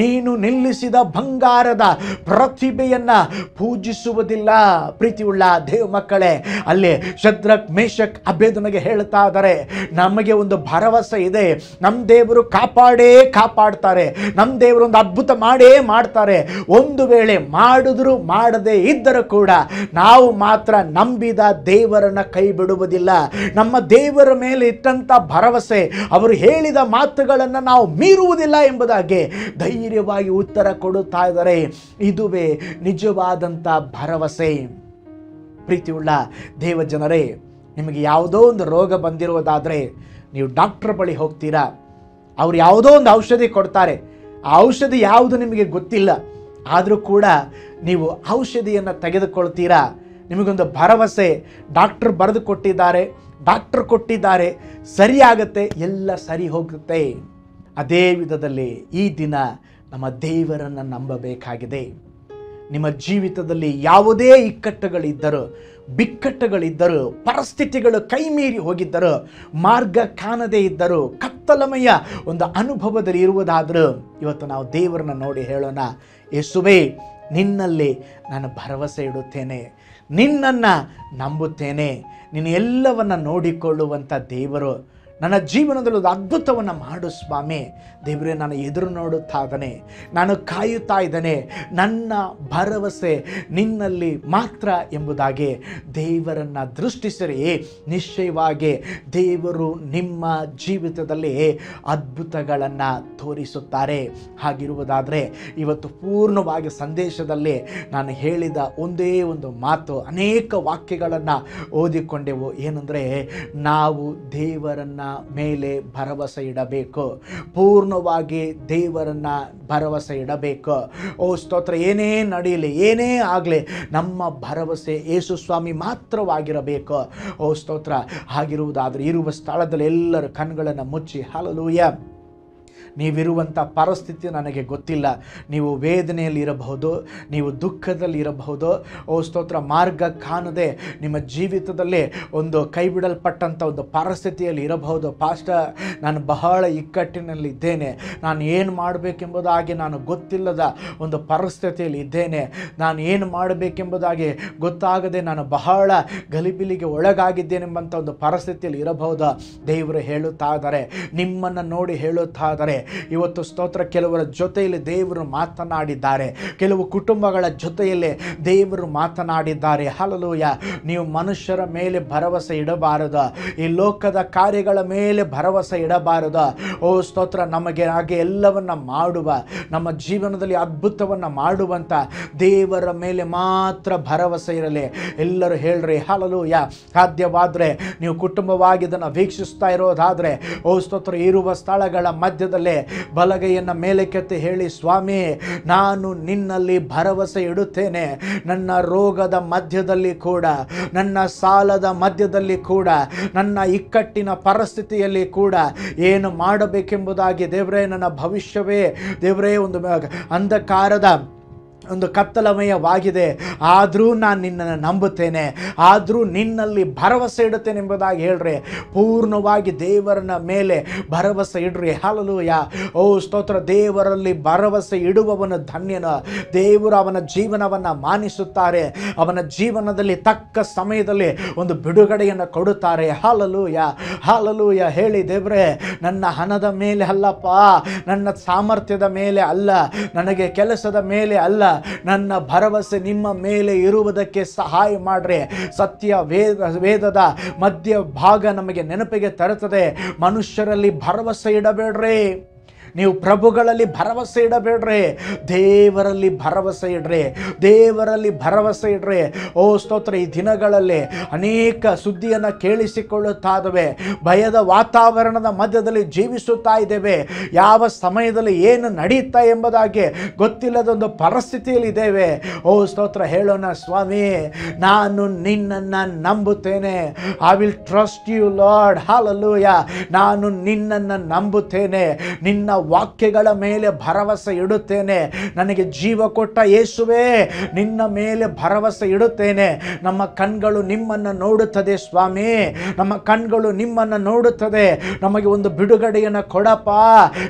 Speaker 1: ನೀನು ನಿಲ್ಲಿಸಿದ ಬಂಗಾರದ ಪ್ರತಿಭೆಯನ್ನ ಪೂಜಿಸುವುದಿಲ್ಲ. ಪ್ರೀತಿಯುಳ್ಳ ದೇವ ಮಕ್ಕಳೇ, ಅಲ್ಲಿ ಶದ್ರಕ್ ಮೇಷಕ್ ಅಬೇದ್ನೆಗೋ ಹೇಳ್ತಾ ಇದ್ದಾರೆ, ನಮಗೆ ಒಂದು ಭರವಸೆ ಇದೆ, ನಮ್ಮ ದೇವರು ಕಾಪಾಡ್ತಾರೆ, ನಮ್ಮ ದೇವರು ಒಂದು ಅದ್ಭುತ ಮಾಡೇ ಮಾಡ್ತಾರೆ. ಒಂದು ವೇಳೆ ಮಾಡಿದ್ರು ಮಾಡದೇ ಇದ್ದರೂ ಕೂಡ ನಾವು ಮಾತ್ರ ನಂಬಿದ ದೇವರನ್ನ ಕೈ ಬಿಡುವುದಿಲ್ಲ. ನಮ್ಮ ದೇವರ ಮೇಲೆ ಇಟ್ಟಂತ ಭರವಸೆ, ಅವರು ಹೇಳಿದ ಮಾತುಗಳನ್ನು ನಾವು ಮೀರುವುದಿಲ್ಲ ಎಂಬುದಾಗಿ ಧೈರ್ಯವಾಗಿ ಉತ್ತರ ಕೊಡುತ್ತಾ ಇದ್ದಾರೆ. ಇದುವೇ ನಿಜವಾದಂಥ ಭರವಸೆ. ಪ್ರೀತಿಯುಳ್ಳ ದೇವ ಜನರೇ, ನಿಮಗೆ ಯಾವುದೋ ಒಂದು ರೋಗ ಬಂದಿರುವುದಾದರೆ ನೀವು ಡಾಕ್ಟರ್ ಬಳಿ ಹೋಗ್ತೀರಾ, ಅವ್ರು ಯಾವುದೋ ಒಂದು ಔಷಧಿ ಕೊಡ್ತಾರೆ, ಆ ಔಷಧಿ ಯಾವುದು ನಿಮಗೆ ಗೊತ್ತಿಲ್ಲ, ಆದರೂ ಕೂಡ ನೀವು ಔಷಧಿಯನ್ನು ತೆಗೆದುಕೊಳ್ತೀರಾ. ನಿಮಗೊಂದು ಭರವಸೆ, ಡಾಕ್ಟರ್ ಬರೆದು ಕೊಟ್ಟಿದ್ದಾರೆ, ಸರಿಯಾಗತ್ತೆ, ಎಲ್ಲ ಸರಿ ಹೋಗುತ್ತೆ. ಅದೇ ವಿಧದಲ್ಲಿ ಈ ದಿನ ನಮ್ಮ ದೇವರನ್ನು ನಂಬಬೇಕಾಗಿದೆ. ನಿಮ್ಮ ಜೀವಿತದಲ್ಲಿ ಯಾವುದೇ ಇಕ್ಕಟ್ಟುಗಳಿದ್ದರೂ, ಬಿಕ್ಕಟ್ಟುಗಳಿದ್ದರೂ, ಪರಿಸ್ಥಿತಿಗಳು ಕೈ ಮೀರಿ ಹೋಗಿದ್ದರೂ, ಮಾರ್ಗ ಕಾಣದೇ ಇದ್ದರೂ, ಕತ್ತಲಮಯ ಒಂದು ಅನುಭವದಲ್ಲಿ ಇರುವುದಾದರೂ, ಇವತ್ತು ನಾವು ದೇವರನ್ನ ನೋಡಿ ಹೇಳೋಣ, ಯೇಸುವೇ, ನಿನ್ನಲ್ಲಿ ನಾನು ಭರವಸೆ ಇಡುತ್ತೇನೆ, ನಿನ್ನನ್ನು ನಂಬುತ್ತೇನೆ, ನೀನು ಎಲ್ಲವನ್ನು ನೋಡಿಕೊಳ್ಳುವಂಥ ದೇವರು, ನನ್ನ ಜೀವನದಲ್ಲಿ ಒಂದು ಅದ್ಭುತವನ್ನು ಮಾಡು ಸ್ವಾಮಿ. ದೇವರೇ, ನಾನು ಎದುರು ನೋಡುತ್ತಾ ಇದ್ದೇನೆ, ನಾನು ಕಾಯುತ್ತಾ ಇದ್ದೇನೆ, ನನ್ನ ಭರವಸೆ ನಿನ್ನಲ್ಲಿ ಮಾತ್ರ ಎಂಬುದಾಗಿ ದೇವರನ್ನು ದೃಷ್ಟಿಸಿರಿ. ನಿಶ್ಚಯವಾಗಿ ದೇವರು ನಿಮ್ಮ ಜೀವಿತದಲ್ಲಿ ಅದ್ಭುತಗಳನ್ನು ತೋರಿಸುತ್ತಾರೆ. ಹಾಗಿರುವುದಾದರೆ ಇವತ್ತು ಪೂರ್ಣವಾಗಿ ಸಂದೇಶದಲ್ಲಿ ನಾನು ಹೇಳಿದ ಒಂದೇ ಒಂದು ಮಾತು, ಅನೇಕ ವಾಕ್ಯಗಳನ್ನು ಓದಿಕೊಂಡೆವು. ಏನಂದರೆ, ನಾವು ದೇವರನ್ನು ಮೇಲೆ ಭರವಸೆ ಇಡಬೇಕು, ಪೂರ್ಣವಾಗಿ ದೇವರನ್ನ ಭರವಸೆ ಇಡಬೇಕು. ಓ ಸ್ತೋತ್ರ, ಏನೇ ನಡೆಯಲಿ, ಏನೇ ಆಗಲಿ, ನಮ್ಮ ಭರವಸೆ ಯೇಸು ಸ್ವಾಮಿ ಮಾತ್ರವಾಗಿರಬೇಕು. ಓ ಸ್ತೋತ್ರ. ಹಾಗಿರುವುದಾದರೆ ಇರುವ ಸ್ಥಳದಲ್ಲಿ ಎಲ್ಲರೂ ಕಣ್ಗಳನ್ನು ಮುಚ್ಚಿ, ಹಲ್ಲೆಲೂಯಾ. ನೀವಿರುವಂಥ ಪರಿಸ್ಥಿತಿ ನನಗೆ ಗೊತ್ತಿಲ್ಲ, ನೀವು ವೇದನೆಯಲ್ಲಿ ಇರಬಹುದು, ನೀವು ದುಃಖದಲ್ಲಿ ಇರಬಹುದು. ಓ ಸ್ತೋತ್ರ, ಮಾರ್ಗ ಕಾಣದೆ ನಿಮ್ಮ ಜೀವಿತದಲ್ಲಿ ಒಂದು ಕೈ ಬಿಡಲ್ಪಟ್ಟಂಥ ಒಂದು ಪರಿಸ್ಥಿತಿಯಲ್ಲಿ ಇರಬಹುದು. ಪಾಸ್ಟರ್, ನಾನು ಬಹಳ ಇಕ್ಕಟ್ಟಿನಲ್ಲಿ ಇದ್ದೇನೆ, ನಾನು ಏನು ಮಾಡಬೇಕೆಂಬುದಾಗಿ ನಾನು ಗೊತ್ತಿಲ್ಲದ ಒಂದು ಪರಿಸ್ಥಿತಿಯಲ್ಲಿ ಇದ್ದೇನೆ, ನಾನು ಏನು ಮಾಡಬೇಕೆಂಬುದಾಗಿ ಗೊತ್ತಾಗದೆ ನಾನು ಬಹಳ ಗಲಿಬಿಲಿಗೆ ಒಳಗಾಗಿದ್ದೇನೆಂಬಂಥ ಒಂದು ಪರಿಸ್ಥಿತಿಯಲ್ಲಿ ಇರಬಹುದು. ದೇವರು ಹೇಳುತ್ತಾ ಇದ್ದಾರೆ, ನಿಮ್ಮನ್ನು ನೋಡಿ ಹೇಳುತ್ತಾ ಇದ್ದಾರೆ, ಇವತ್ತು ಸ್ತೋತ್ರ, ಕೆಲವರ ಜೊತೆಯಲ್ಲಿ ದೇವರು ಮಾತನಾಡಿದ್ದಾರೆ, ಕೆಲವು ಕುಟುಂಬಗಳ ಜೊತೆಯಲ್ಲಿ ದೇವರು ಮಾತನಾಡಿದ್ದಾರೆ. ಹಲ್ಲೆಲೂಯಾ. ನೀವು ಮನುಷ್ಯರ ಮೇಲೆ ಭರವಸೆ ಇಡಬಾರದು, ಈ ಲೋಕದ ಕಾರ್ಯಗಳ ಮೇಲೆ ಭರವಸೆ ಇಡಬಾರದು. ಓ ಸ್ತೋತ್ರ, ನಮಗೆ ಹಾಗೆ ಎಲ್ಲವನ್ನ ಮಾಡುವ, ನಮ್ಮ ಜೀವನದಲ್ಲಿ ಅದ್ಭುತವನ್ನ ಮಾಡುವಂತ ದೇವರ ಮೇಲೆ ಮಾತ್ರ ಭರವಸೆ ಇರಲಿ. ಎಲ್ಲರೂ ಹೇಳ್ರಿ ಹಲ್ಲೆಲೂಯಾ. ಸಾಧ್ಯವಾದರೆ ನೀವು ಕುಟುಂಬವಾಗಿ ಇದನ್ನು ವೀಕ್ಷಿಸ್ತಾ ಇರೋದಾದರೆ, ಓ ಸ್ತೋತ್ರ, ಇರುವ ಸ್ಥಳಗಳ ಮಧ್ಯದಲ್ಲಿ ಬಲಗೈಯನ್ನು ಮೇಲಕ್ಕೆತ್ತಿ ಹೇಳಿ, ಸ್ವಾಮಿ, ನಾನು ನಿನ್ನಲ್ಲಿ ಭರವಸೆ ಇಡುತ್ತೇನೆ. ನನ್ನ ರೋಗದ ಮಧ್ಯದಲ್ಲಿ ಕೂಡ, ನನ್ನ ಸಾಲದ ಮಧ್ಯದಲ್ಲಿ ಕೂಡ, ನನ್ನ ಇಕ್ಕಟ್ಟಿನ ಪರಿಸ್ಥಿತಿಯಲ್ಲಿ ಕೂಡ ಏನು ಮಾಡಬೇಕೆಂಬುದಾಗಿ ದೇವರೇ, ನನ್ನ ಭವಿಷ್ಯವೇ ದೇವರೇ ಒಂದು ಅಂಧಕಾರದ ಒಂದು ಕತ್ತಲಮಯವಾಗಿದೆ, ಆದರೂ ನಾನು ನಿನ್ನನ್ನು ನಂಬುತ್ತೇನೆ, ಆದರೂ ನಿನ್ನಲ್ಲಿ ಭರವಸೆ ಇಡುತ್ತೇನೆ ಎಂಬುದಾಗಿ ಹೇಳ್ರಿ. ಪೂರ್ಣವಾಗಿ ದೇವರನ್ನ ಮೇಲೆ ಭರವಸೆ ಇಡ್ರಿ. ಹಲ್ಲೆಲೂಯಾ. ಓ ಸ್ತೋತ್ರ. ದೇವರಲ್ಲಿ ಭರವಸೆ ಇಡುವವನು ಧನ್ಯನು. ದೇವರು ಅವನ ಜೀವನವನ್ನು ಮಾನಿಸುತ್ತಾರೆ, ಅವನ ಜೀವನದಲ್ಲಿ ತಕ್ಕ ಸಮಯದಲ್ಲಿ ಒಂದು ಬಿಡುಗಡೆಯನ್ನು ಕೊಡುತ್ತಾರೆ. Hallelujah, hallelujah. ಹೇಳಿ, ದೇವರೇ, ನನ್ನ ಹಣದ ಮೇಲೆ ಅಲ್ಲಪ್ಪ, ನನ್ನ ಸಾಮರ್ಥ್ಯದ ಮೇಲೆ ಅಲ್ಲ, ನನಗೆ ಕೆಲಸದ ಮೇಲೆ ಅಲ್ಲ, ನನ್ನ ಭರವಸೆ ನಿಮ್ಮ ಮೇಲೆ ಇರುವುದಕ್ಕೆ ಸಹಾಯ ಮಾಡ್ರಿ. ಸತ್ಯ ವೇದದ ಮಧ್ಯ ಭಾಗ ನಮಗೆ ನೆನಪಿಗೆ ತರುತ್ತದೆ, ಮನುಷ್ಯರಲ್ಲಿ ಭರವಸೆ ಇಡಬೇಡ್ರಿ, ನೀವು ಪ್ರಭುಗಳಲ್ಲಿ ಭರವಸೆ ಇಡಬೇಡ್ರಿ, ದೇವರಲ್ಲಿ ಭರವಸೆ ಇಡ್ರಿ, ದೇವರಲ್ಲಿ ಭರವಸೆ ಇಡ್ರಿ. ಓ ಸ್ತೋತ್ರ. ಈ ದಿನಗಳಲ್ಲಿ ಅನೇಕ ಸುದ್ದಿಯನ್ನು ಕೇಳಿಸಿಕೊಳ್ಳುತ್ತಾ ಇದ್ದೇವೆ, ಭಯದ ವಾತಾವರಣದ ಮಧ್ಯದಲ್ಲಿ ಜೀವಿಸುತ್ತಾ ಇದ್ದೇವೆ, ಯಾವ ಸಮಯದಲ್ಲಿ ಏನು ನಡೆಯುತ್ತಾ ಎಂಬುದಾಗಿ ಗೊತ್ತಿಲ್ಲದೊಂದು ಪರಿಸ್ಥಿತಿಯಲ್ಲಿ ಇದ್ದೇವೆ. ಓ ಸ್ತೋತ್ರ. ಹೇಳೋಣ, ಸ್ವಾಮಿ, ನಾನು ನಿನ್ನನ್ನು ನಂಬುತ್ತೇನೆ. I will trust you lord. Hallelujah. ನಾನು ನಿನ್ನನ್ನು ನಂಬುತ್ತೇನೆ, ನಿನ್ನ ವಾಕ್ಯಗಳ ಮೇಲೆ ಭರವಸೆ ಇಡುತ್ತೇನೆ. ನನಗೆ ಜೀವ ಕೊಟ್ಟ ಯೇಸುವೇ, ನಿನ್ನ ಮೇಲೆ ಭರವಸೆ ಇಡುತ್ತೇನೆ. ನಮ್ಮ ಕಣ್ಗಳು ನಿಮ್ಮನ್ನು ನೋಡುತ್ತದೆ ಸ್ವಾಮಿ, ನಮ್ಮ ಕಣ್ಗಳು ನಿಮ್ಮನ್ನು ನೋಡುತ್ತದೆ. ನಮಗೆ ಒಂದು ಬಿಡುಗಡೆಯನ್ನು ಕೊಡಪ್ಪ,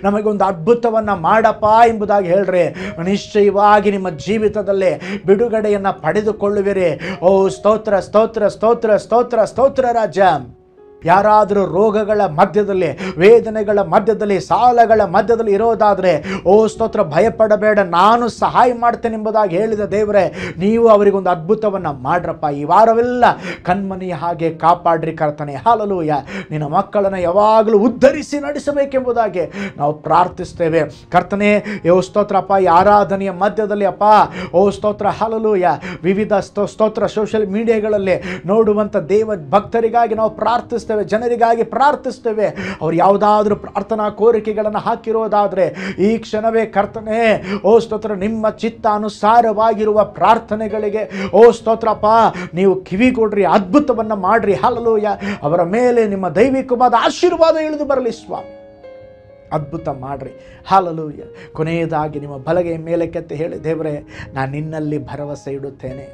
Speaker 1: ನಮಗೆ ಒಂದು ಅದ್ಭುತವನ್ನು ಮಾಡಪ್ಪ ಎಂಬುದಾಗಿ ಹೇಳ್ರಿ. ನಿಶ್ಚಯವಾಗಿ ನಿಮ್ಮ ಜೀವಿತದಲ್ಲಿ ಬಿಡುಗಡೆಯನ್ನು ಪಡೆದುಕೊಳ್ಳುವಿರಿ. ಓ ಸ್ತೋತ್ರ ಸ್ತೋತ್ರ ಸ್ತೋತ್ರ ಸ್ತೋತ್ರ ಸ್ತೋತ್ರ ರಾಜ. ಯಾರಾದರೂ ರೋಗಗಳ ಮಧ್ಯದಲ್ಲಿ, ವೇದನೆಗಳ ಮಧ್ಯದಲ್ಲಿ, ಸಾಲಗಳ ಮಧ್ಯದಲ್ಲಿ ಇರೋದಾದರೆ ಓ ಸ್ತೋತ್ರ, ಭಯಪಡಬೇಡ, ನಾನು ಸಹಾಯ ಮಾಡ್ತೇನೆ ಎಂಬುದಾಗಿ ಹೇಳಿದ ದೇವರೇ, ನೀವು ಅವರಿಗೊಂದು ಅದ್ಭುತವನ್ನು ಮಾಡ್ರಪ್ಪ. ಈ ವಾರವೆಲ್ಲ ಕಣ್ಮನೆಯ ಹಾಗೆ ಕಾಪಾಡ್ರಿ ಕರ್ತನೆ. ಹಲ್ಲೆಲೂಯಾ. ನಿನ್ನ ಮಕ್ಕಳನ್ನು ಯಾವಾಗಲೂ ಉದ್ಧರಿಸಿ ನಡೆಸಬೇಕೆಂಬುದಾಗಿ ನಾವು ಪ್ರಾರ್ಥಿಸ್ತೇವೆ ಕರ್ತನೆ. ಓ ಸ್ತೋತ್ರಪ್ಪ, ಈ ಆರಾಧನೆಯ ಮಧ್ಯದಲ್ಲಿ ಅಪ್ಪ ಓ ಸ್ತೋತ್ರ ಹಲ್ಲೆಲೂಯಾ, ವಿವಿಧ ಸ್ತೋತ್ರ ಸೋಷಿಯಲ್ ಮೀಡಿಯಾಗಳಲ್ಲಿ ನೋಡುವಂಥ ದೇವ ಭಕ್ತರಿಗಾಗಿ ನಾವು ಪ್ರಾರ್ಥಿಸ್ತೇವೆ, ಜನರಿಗಾಗಿ ಪ್ರಾರ್ಥಿಸ್ತೇವೆ. ಅವ್ರು ಯಾವುದಾದ್ರೂ ಪ್ರಾರ್ಥನಾ ಕೋರಿಕೆಗಳನ್ನು ಹಾಕಿರೋದಾದರೆ ಈ ಕ್ಷಣವೇ ಕರ್ತನೆ ಓ ಸ್ತೋತ್ರ, ನಿಮ್ಮ ಚಿತ್ತಾನುಸಾರವಾಗಿರುವ ಪ್ರಾರ್ಥನೆಗಳಿಗೆ ಓ ಸ್ತೋತ್ರಪ್ಪ ನೀವು ಕಿವಿ ಕೊಡ್ರಿ, ಅದ್ಭುತವನ್ನು ಮಾಡ್ರಿ. ಹಲ್ಲೆಲೂಯಾ. ಅವರ ಮೇಲೆ ನಿಮ್ಮ ದೈವಿಕವಾದ ಆಶೀರ್ವಾದ ಇಳಿದು ಬರಲಿ ಸ್ವಾಮಿ, ಅದ್ಭುತ ಮಾಡ್ರಿ. ಹಲ್ಲೆಲೂಯಾ. ಕೊನೆಯದಾಗಿ ನಿಮ್ಮ ಬಲಗೈ ಮೇಲಕ್ಕೆತ್ತಿ ಹೇಳಿ, ದೇವರೇ ನಾನು ನಿನ್ನಲ್ಲಿ ಭರವಸೆ ಇಡುತ್ತೇನೆ,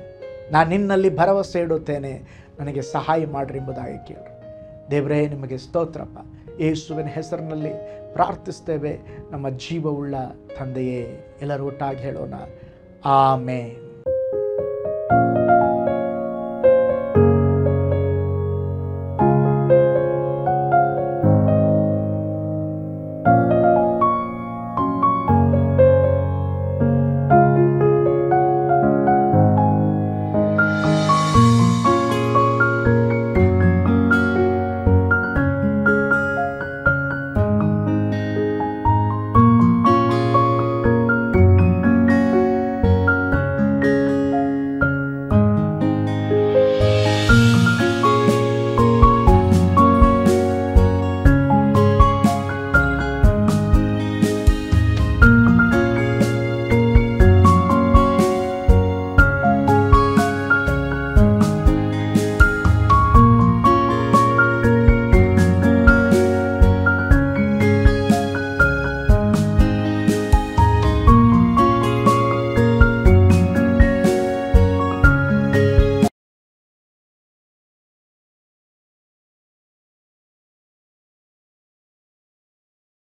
Speaker 1: ನಾನು ನಿನ್ನಲ್ಲಿ ಭರವಸೆ ಇಡುತ್ತೇನೆ, ನನಗೆ ಸಹಾಯ ಮಾಡ್ರಿ ಎಂಬುದಾಗಿ ಕೇಳ್ರಿ. ದೇವರೇ ನಿಮಗೆ ಸ್ತೋತ್ರಪ್ಪ. ಯೇಸುವಿನ ಹೆಸರಿನಲ್ಲಿ ಪ್ರಾರ್ಥಿಸ್ತೇವೆ ನಮ್ಮ ಜೀವವುಳ್ಳ ತಂದೆಯೇ. ಎಲ್ಲರೂ ಒಟ್ಟಾಗಿ ಹೇಳೋಣ, ಆಮೆನ್.